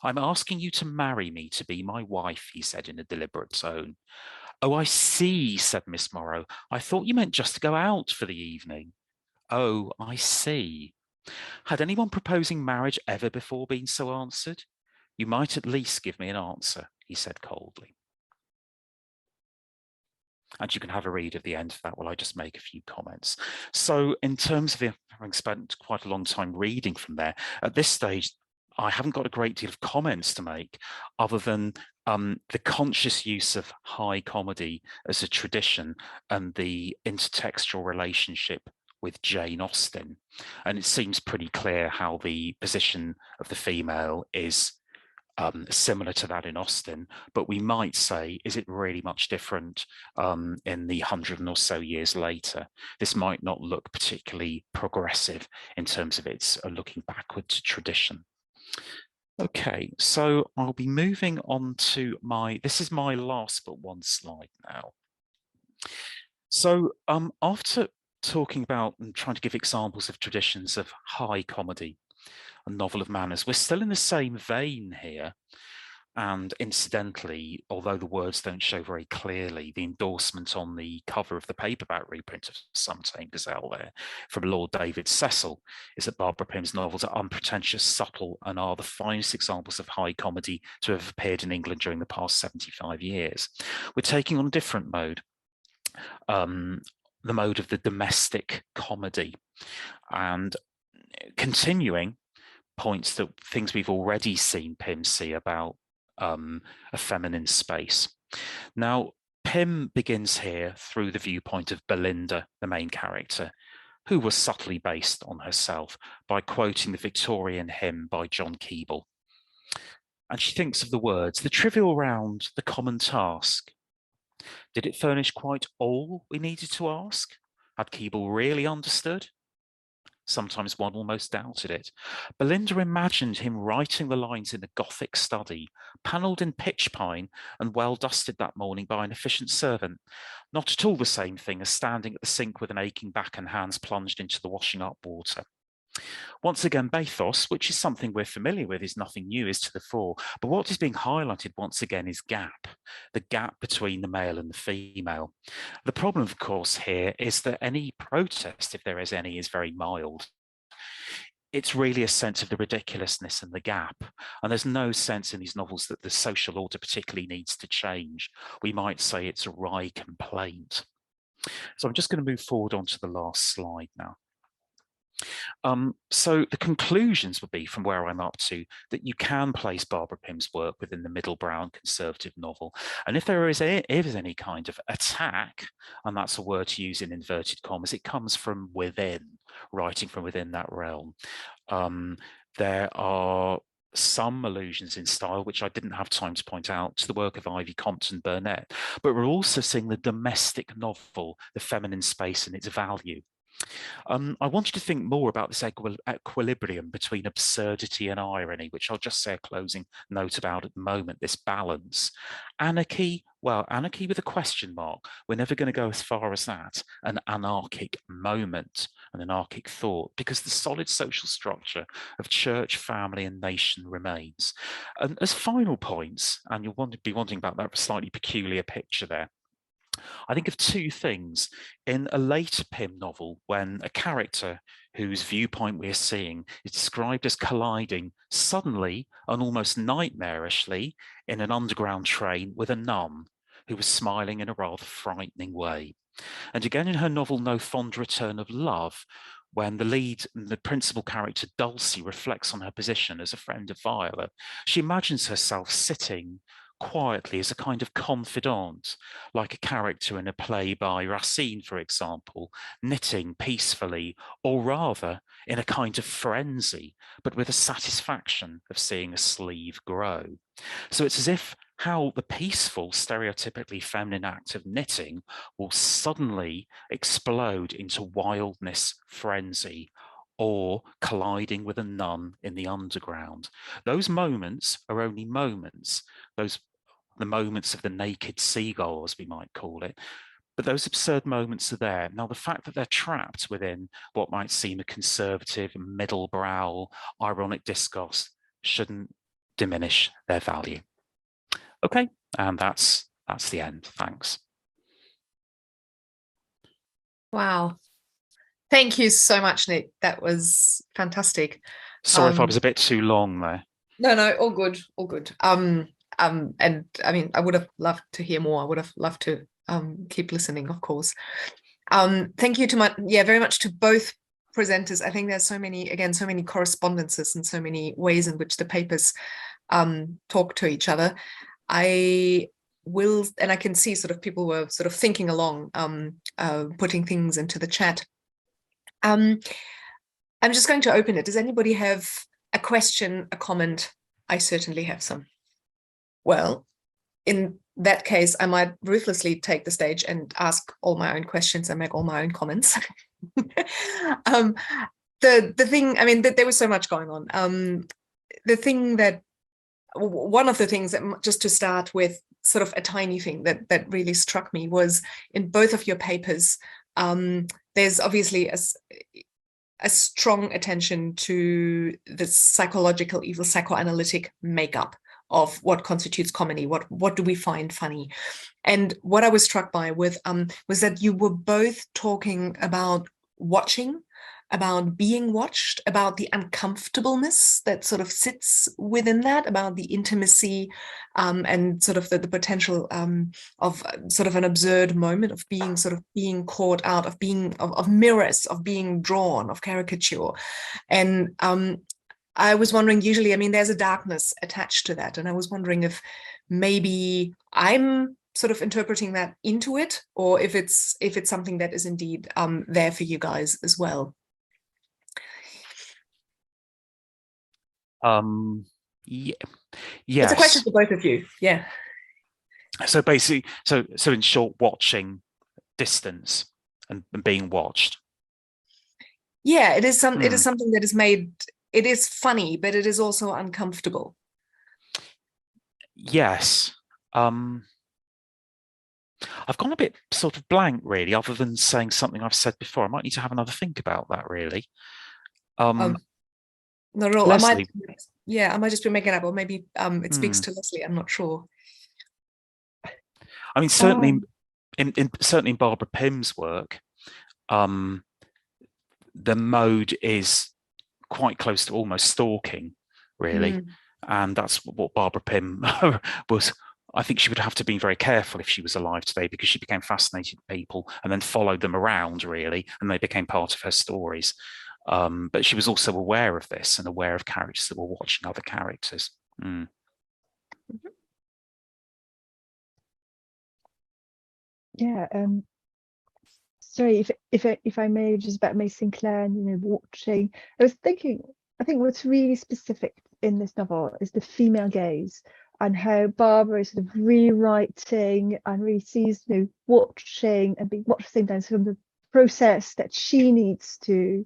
Speaker 3: "I'm asking you to marry me, to be my wife," he said in a deliberate tone. "Oh, I see," said Miss Morrow. "I thought you meant just to go out for the evening." "Oh, I see." Had anyone proposing marriage ever before been so answered? "You might at least give me an answer," he said coldly. And you can have a read of the end of that while I just make a few comments. So in terms of having spent quite a long time reading from there, at this stage, I haven't got a great deal of comments to make other than the conscious use of high comedy as a tradition and the intertextual relationship with Jane Austen. And it seems pretty clear how the position of the female is similar to that in Austen, but we might say, is it really much different in the 100 or so years later? This might not look particularly progressive in terms of its looking backward to tradition. Okay, so I'll be moving on to this is my last but one slide now. So after talking about and trying to give examples of traditions of high comedy, a novel of manners, we're still in the same vein here. And incidentally, although the words don't show very clearly, the endorsement on the cover of the paperback reprint of Some Tame Gazelle there from Lord David Cecil is that Barbara Pym's novels are unpretentious, subtle, and are the finest examples of high comedy to have appeared in England during the past 75 years. We're taking on a different mode, the mode of the domestic comedy, and continuing points that things we've already seen Pym see about a feminine space. Now, Pym begins here through the viewpoint of Belinda, the main character, who was subtly based on herself by quoting the Victorian hymn by John Keble. And she thinks of the words, "The trivial round, the common task. Did it furnish quite all we needed to ask? Had Keble really understood? Sometimes one almost doubted it. Belinda imagined him writing the lines in a Gothic study, panelled in pitch pine and well dusted that morning by an efficient servant. Not at all the same thing as standing at the sink with an aching back and hands plunged into the washing up water. Once again, bathos, which is something we're familiar with, is nothing new, is to the fore. But what is being highlighted once again is gap, the gap between the male and the female. The problem, of course, here is that any protest, if there is any, is very mild. It's really a sense of the ridiculousness and the gap. And there's no sense in these novels that the social order particularly needs to change. We might say it's a wry complaint. So I'm just going to move forward onto the last slide now. So the conclusions would be, from where I'm up to, that you can place Barbara Pym's work within the middle brow conservative novel. And if there is any kind of attack, and that's a word to use in inverted commas, it comes from within, writing from within that realm. There are some allusions in style, which I didn't have time to point out, to the work of Ivy Compton Burnett, but we're also seeing the domestic novel, the feminine space and its value. I want you to think more about this equilibrium between absurdity and irony, which I'll just say a closing note about at the moment, this balance. Anarchy, well, anarchy with a question mark. We're never going to go as far as that. An anarchic moment, an anarchic thought, because the solid social structure of church, family, and nation remains. And as final points, and you'll be wanting about that slightly peculiar picture there, I think of two things. In a later Pym novel, when a character whose viewpoint we're seeing is described as colliding suddenly and almost nightmarishly in an underground train with a nun who was smiling in a rather frightening way. And again in her novel No Fond Return of Love, when the principal character Dulcie reflects on her position as a friend of Viola, she imagines herself sitting quietly as a kind of confidant, like a character in a play by Racine, for example, knitting peacefully, or rather in a kind of frenzy, but with a satisfaction of seeing a sleeve grow. So it's as if how the peaceful, stereotypically feminine act of knitting will suddenly explode into wildness, frenzy, or colliding with a nun in the underground. Those moments are only moments, the moments of the naked seagull, as we might call it. But those absurd moments are there. Now, the fact that they're trapped within what might seem a conservative, middle brow, ironic discourse shouldn't diminish their value. Okay, and that's the end. Thanks.
Speaker 1: Wow. Thank you so much, Nick. That was fantastic.
Speaker 3: Sorry if I was a bit too long there.
Speaker 1: No, all good, all good. And I mean, I would have loved to hear more. I would have loved to keep listening, of course. Thank you very much to both presenters. I think there's so many correspondences and so many ways in which the papers talk to each other. I can see sort of people were sort of thinking along, putting things into the chat. I'm just going to open it. Does anybody have a question, a comment? I certainly have some. Well, in that case, I might ruthlessly take the stage and ask all my own questions and make all my own comments. The thing, I mean, there was so much going on. One of the things that, just to start with, sort of a tiny thing that really struck me was in both of your papers, there's obviously a strong attention to the psychological, even psychoanalytic makeup of what constitutes comedy, what do we find funny. And what I was struck by was that you were both talking about watching, about being watched, about the uncomfortableness that sort of sits within that, about the intimacy and sort of the potential of sort of an absurd moment of being caught out, of mirrors, of being drawn, of caricature. And I was wondering, usually, I mean, there's a darkness attached to that. And I was wondering if maybe I'm sort of interpreting that into it, or if it's something that is indeed there for you guys as well.
Speaker 3: Yeah.
Speaker 1: It's a question for both of you. Yeah.
Speaker 3: So basically, so in short, watching, distance, and being watched. Yeah,
Speaker 1: it is something that is made. It is funny, but it is also uncomfortable.
Speaker 3: Yes. I've gone a bit sort of blank, really, other than saying something I've said before. I might need to have another think about that, really.
Speaker 1: Not at all.
Speaker 3: Leslie.
Speaker 1: I might just be making up, or maybe it speaks to Leslie. I'm not sure.
Speaker 3: I mean, certainly, certainly in Barbara Pym's work, the mode is quite close to almost stalking, really, and that's what Barbara Pym was I think she would have to be very careful if she was alive today, because she became fascinated with people and then followed them around, really, and they became part of her stories. But she was also aware of this and aware of characters that were watching other characters. Mm.
Speaker 2: Yeah. Sorry, if I may, just about May Sinclair and, you know, watching. I was thinking, I think what's really specific in this novel is the female gaze, and how Barbara is sort of rewriting and really sees, you know, watching and being watched at the same time, from the process that she needs to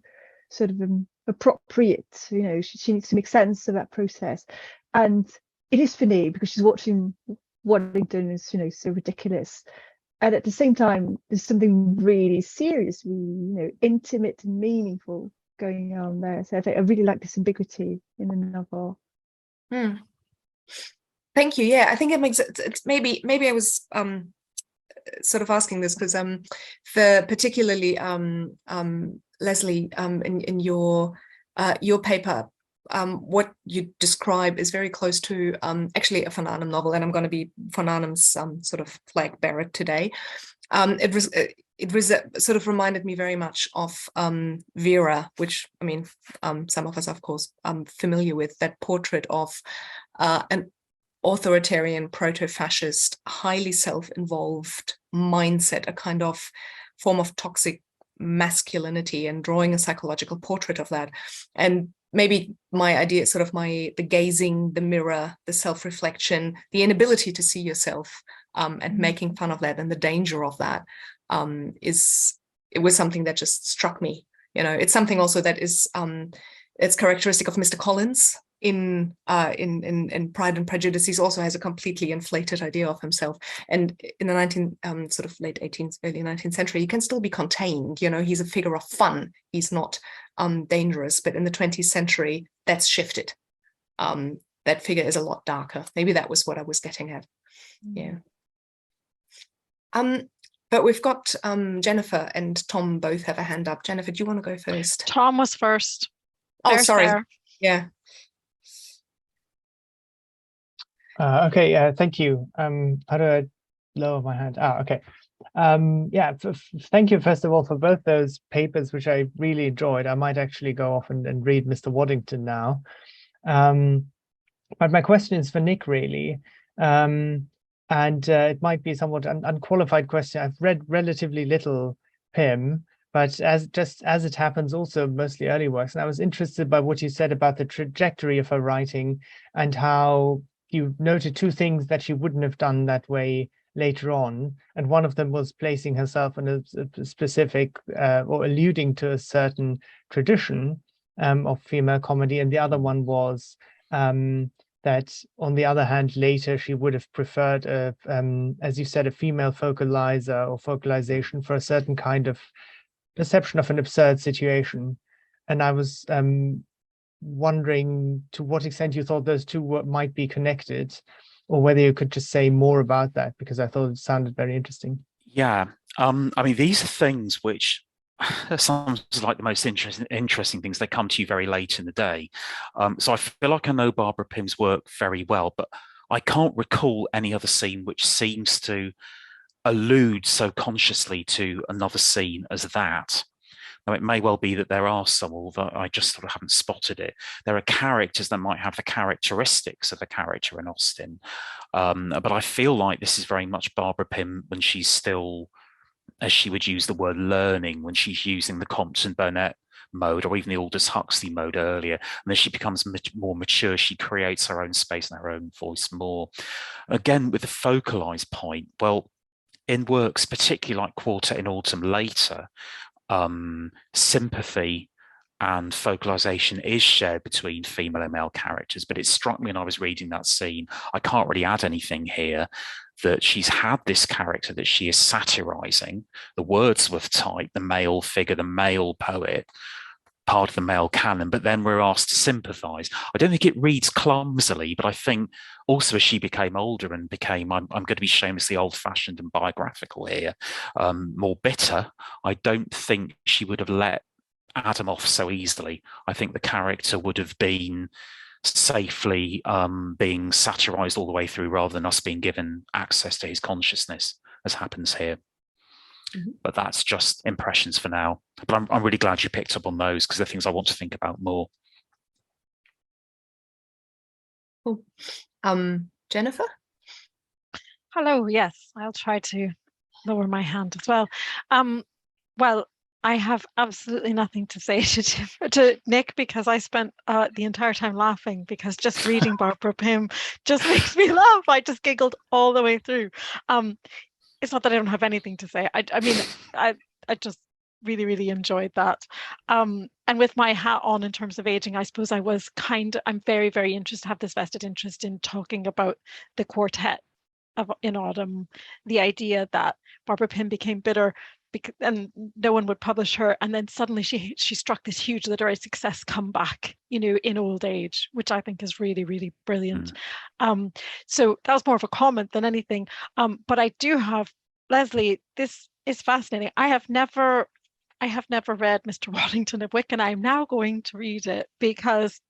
Speaker 2: sort of appropriate, you know, she needs to make sense of that process. And it is funny because she's watching Waddington is, you know, so ridiculous. And at the same time, there's something really serious, really, you know, intimate and meaningful going on there. So I think I really like this ambiguity in the novel.
Speaker 1: Thank you. Yeah, I think it makes it. It's maybe I was sort of asking this because for particularly Leslie, in your paper, what you describe is very close to actually a Van Arnhem novel, and I'm going to be Van Arnhem's sort of flag bearer today. It was sort of reminded me very much of Vera, which, I mean, some of us, of course, familiar with that portrait of an authoritarian, proto-fascist, highly self-involved mindset, a kind of form of toxic masculinity, and drawing a psychological portrait of that. And maybe my idea, sort of the gazing, the mirror, the self-reflection, the inability to see yourself, and making fun of that, and the danger of that, it was something that just struck me. You know, it's something also that is it's characteristic of Mr. Collins in Pride and Prejudice. He also has a completely inflated idea of himself, and in the sort of late 18th, early 19th century, he can still be contained. You know, he's a figure of fun. He's not dangerous. But in the 20th century, that's shifted. That figure is a lot darker. Maybe that was what I was getting at. Yeah. But we've got Jennifer and Tom both have a hand up. Jennifer, do you want to go first?
Speaker 4: Tom was first.
Speaker 1: Oh, sorry. Yeah.
Speaker 5: Okay, thank you. How do I lower my hand? Okay. Yeah, thank you, first of all, for both those papers, which I really enjoyed. I might actually go off and read Mr. Waddington now. But my question is for Nick, really. And it might be a somewhat unqualified question. I've read relatively little Pym, but as it happens, also mostly early works. And I was interested by what you said about the trajectory of her writing, and how you noted two things that she wouldn't have done that way later on. And one of them was placing herself in a specific or alluding to a certain tradition of female comedy. And the other one was that, on the other hand, later she would have preferred, as you said, a female focalizer or focalization for a certain kind of perception of an absurd situation. And I was wondering to what extent you thought those two might be connected, or whether you could just say more about that, because I thought it sounded very interesting.
Speaker 3: Yeah, I mean, these are things which sounds like the most interesting things. They come to you very late in the day. So I feel like I know Barbara Pym's work very well, but I can't recall any other scene which seems to allude so consciously to another scene as that. Now, it may well be that there are some, although I just sort of haven't spotted it. There are characters that might have the characteristics of a character in Austen, but I feel like this is very much Barbara Pym when she's still, as she would use the word, learning, when she's using the Compton Burnett mode, or even the Aldous Huxley mode earlier. And as she becomes more mature, she creates her own space and her own voice more. Again, with the focalized point, well, in works particularly like Quartet in Autumn later, sympathy and focalization is shared between female and male characters. But it struck me when I was reading that scene, I can't really add anything here, that she's had this character that she is satirizing, the Wordsworth type, the male figure, the male poet, part of the male canon, but then we're asked to sympathize. I don't think it reads clumsily, but I think also as she became older and became, I'm going to be shamelessly old-fashioned and biographical here, more bitter, I don't think she would have let Adam off so easily. I think the character would have been safely being satirized all the way through rather than us being given access to his consciousness, as happens here. But that's just impressions for now. But I'm really glad you picked up on those, because they're things I want to think about more.
Speaker 1: Cool. Jennifer?
Speaker 4: Hello, yes, I'll try to lower my hand as well. Well, I have absolutely nothing to say to Nick, because I spent the entire time laughing, because just reading Barbara Pym just makes me laugh. I just giggled all the way through. It's not that I don't have anything to say. I mean, I just really, really enjoyed that. And with my hat on in terms of aging, I suppose I'm very, very interested, have this vested interest in talking about the quartet in Autumn, the idea that Barbara Pym became bitter and no one would publish her, and then suddenly she struck this huge literary success comeback, in old age, which I think is really, really brilliant. So that was more of a comment than anything. But I do have, Leslie, this is fascinating. I have never read Mr. Waddington of Wyck, and I'm now going to read it, because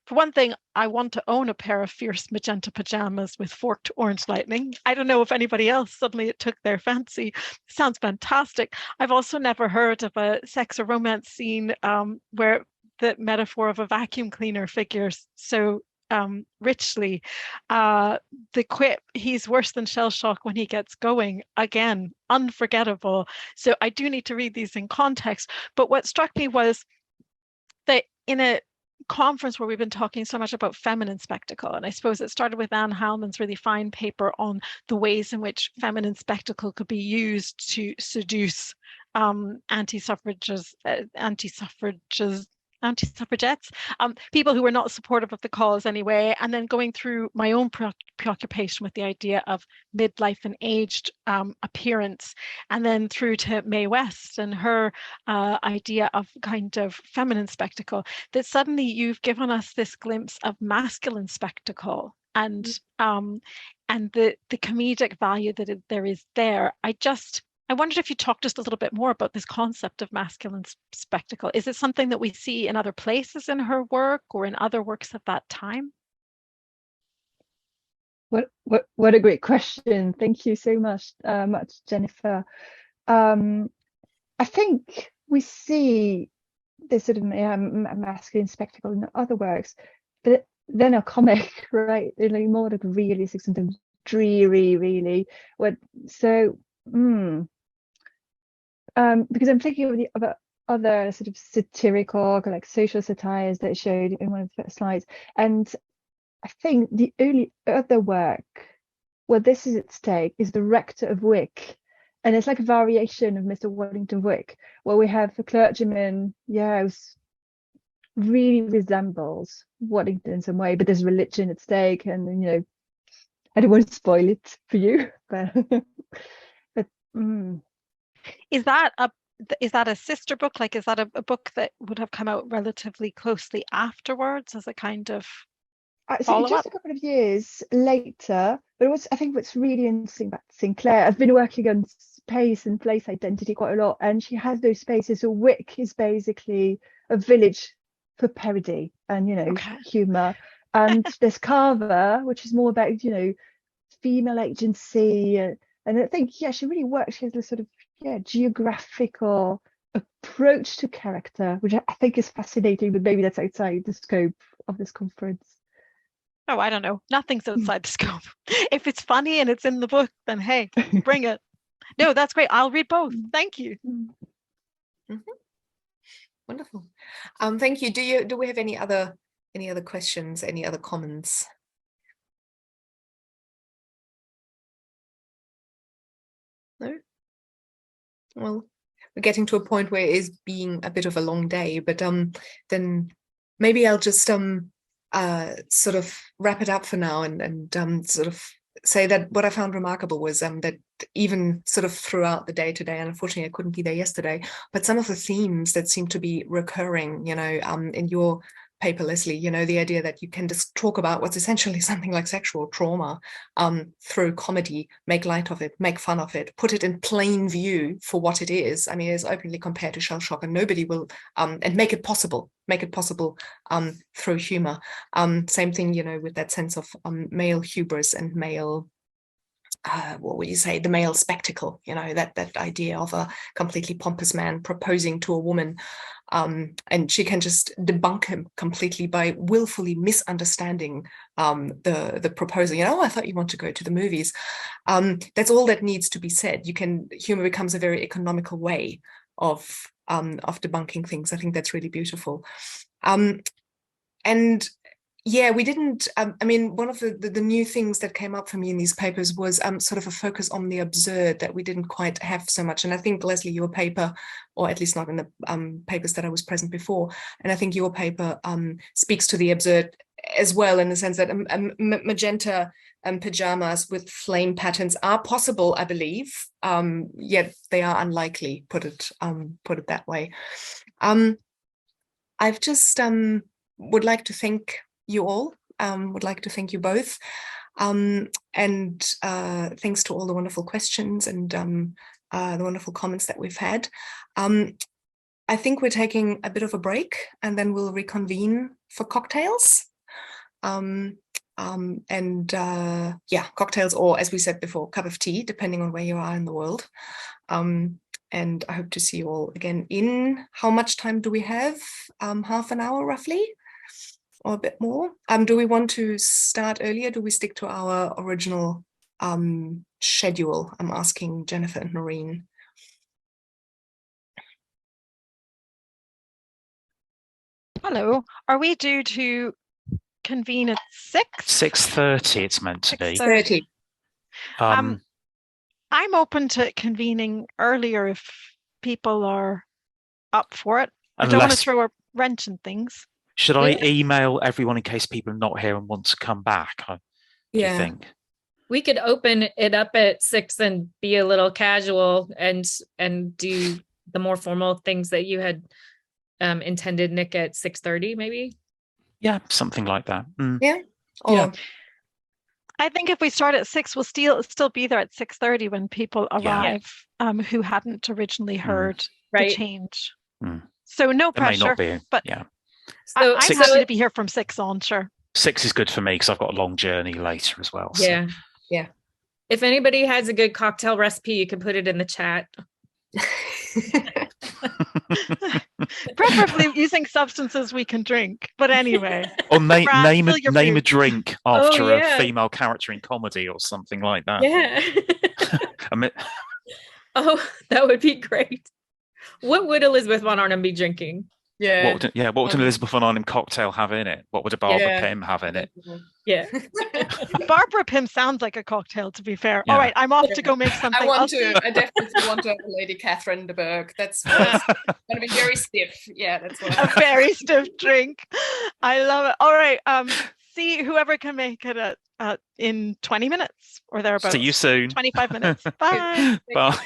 Speaker 4: for one thing, I want to own a pair of fierce magenta pajamas with forked orange lightning. I don't know if anybody else, suddenly it took their fancy. It sounds fantastic. I've also never heard of a sex or romance scene where the metaphor of a vacuum cleaner figures so richly. The quip, he's worse than shell shock when he gets going, again, unforgettable. So I do need to read these in context. But what struck me was that in a conference where we've been talking so much about feminine spectacle, and I suppose it started with Anne Hallman's really fine paper on the ways in which feminine spectacle could be used to seduce anti-suffragettes, people who were not supportive of the cause anyway, and then going through my own preoccupation with the idea of midlife and aged appearance, and then through to Mae West and her idea of kind of feminine spectacle, that suddenly you've given us this glimpse of masculine spectacle and the comedic value that there is there. I wondered if you talked just a little bit more about this concept of masculine spectacle. Is it something that we see in other places in her work or in other works of that time?
Speaker 2: What a great question. Thank you so much, Jennifer. I think we see this sort of masculine spectacle in other works, but then a comic, right? They're like more like realistic, sometimes dreary, really. Because I'm thinking of other sort of satirical or like social satires that I showed in one of the first slides, and I think the only other work where this is at stake is the Rector of Wyck, and it's like a variation of Mr. Waddington of Wyck, where we have the clergyman, really resembles Waddington in some way, but there's religion at stake, and I don't want to spoil it for you, but
Speaker 4: Is that a sister book? Like, is that a book that would have come out relatively closely afterwards as a kind of
Speaker 2: so just a couple of years later? But I think what's really interesting about Sinclair, I've been working on space and place identity quite a lot, and she has those spaces. So Wyck is basically a village for parody and humour, and there's Carver, which is more about female agency, and I think she really works. She has this sort of geographical approach to character, which I think is fascinating, but maybe that's outside the scope of this conference.
Speaker 4: Oh, I don't know. Nothing's outside the scope. If it's funny and it's in the book, then hey, bring it. No, that's great. I'll read both. Thank you.
Speaker 1: Wonderful. Thank you. Do we have any other questions? Any other comments? No. Well, we're getting to a point where it is being a bit of a long day, but then maybe I'll just sort of wrap it up for now and sort of say that what I found remarkable was that even sort of throughout the day today, and unfortunately I couldn't be there yesterday, but some of the themes that seem to be recurring, in your paper, Leslie, you know, the idea that you can just talk about what's essentially something like sexual trauma through comedy, make light of it, make fun of it, put it in plain view for what it is. I mean, it's openly compared to shell shock, and nobody will, and make it possible through humor. Same thing, you know, with that sense of male hubris and male, what would you say, the male spectacle, you know, that idea of a completely pompous man proposing to a woman, and she can just debunk him completely by willfully misunderstanding the proposal. You know, oh, I thought you want to go to the movies. That's all that needs to be said. Humor becomes a very economical way of debunking things. I think that's really beautiful. And yeah, we didn't, I mean, one of the new things that came up for me in these papers was sort of a focus on the absurd that we didn't quite have so much. And I think, Leslie, your paper, or at least not in the papers that I was present before, and I think your paper speaks to the absurd as well, in the sense that magenta pajamas with flame patterns are possible, I believe, yet they are unlikely, put it that way. I've just would like to thank you all, would like to thank you both, and thanks to all the wonderful questions and the wonderful comments that we've had. I think we're taking a bit of a break, and then we'll reconvene for cocktails. Yeah, cocktails, or as we said before, cup of tea, depending on where you are in the world. And I hope to see you all again in, how much time do we have? Half an hour roughly, or a bit more. Do we want to start earlier? Do we stick to our original schedule? I'm asking Jennifer and Noreen.
Speaker 4: Hello, are we due to convene at 6?
Speaker 3: 6:30 it's meant to be.
Speaker 1: 6:30.
Speaker 4: I'm open to convening earlier if people are up for it. I don't want to throw a wrench in things.
Speaker 3: Should I email everyone in case people are not here and want to come back? Do you think?
Speaker 6: We could open it up at 6 and be a little casual and do the more formal things that you had intended, Nick, at 6:30 maybe? Yeah,
Speaker 3: something like that.
Speaker 1: Yeah.
Speaker 4: I think if we start at 6, we'll still be there at 6:30 when people arrive who hadn't originally heard the change. So no pressure, but
Speaker 6: So
Speaker 4: I'm happy to be here from 6 on, sure.
Speaker 3: 6 is good for me because I've got a long journey later as well. So.
Speaker 6: Yeah. If anybody has a good cocktail recipe, you can put it in the chat.
Speaker 4: Preferably using substances we can drink, but anyway.
Speaker 3: Or name a drink after a female character in comedy or something like that.
Speaker 6: Yeah. Oh, that would be great. What would Elizabeth von Arnhem be drinking?
Speaker 3: What would an Elizabeth von Arnhem cocktail have in it? What would a Barbara Pym have in it?
Speaker 6: Yeah.
Speaker 4: Barbara Pym sounds like a cocktail, to be fair. All right, I'm off to go make something.
Speaker 1: I definitely want to have a Lady Catherine de Bourgh. That's going to be very stiff. Yeah, that's what
Speaker 4: a very stiff drink. I love it. All right. See whoever can make it in 20 minutes or thereabouts.
Speaker 3: See you soon.
Speaker 4: 25 minutes. Bye.
Speaker 3: Bye.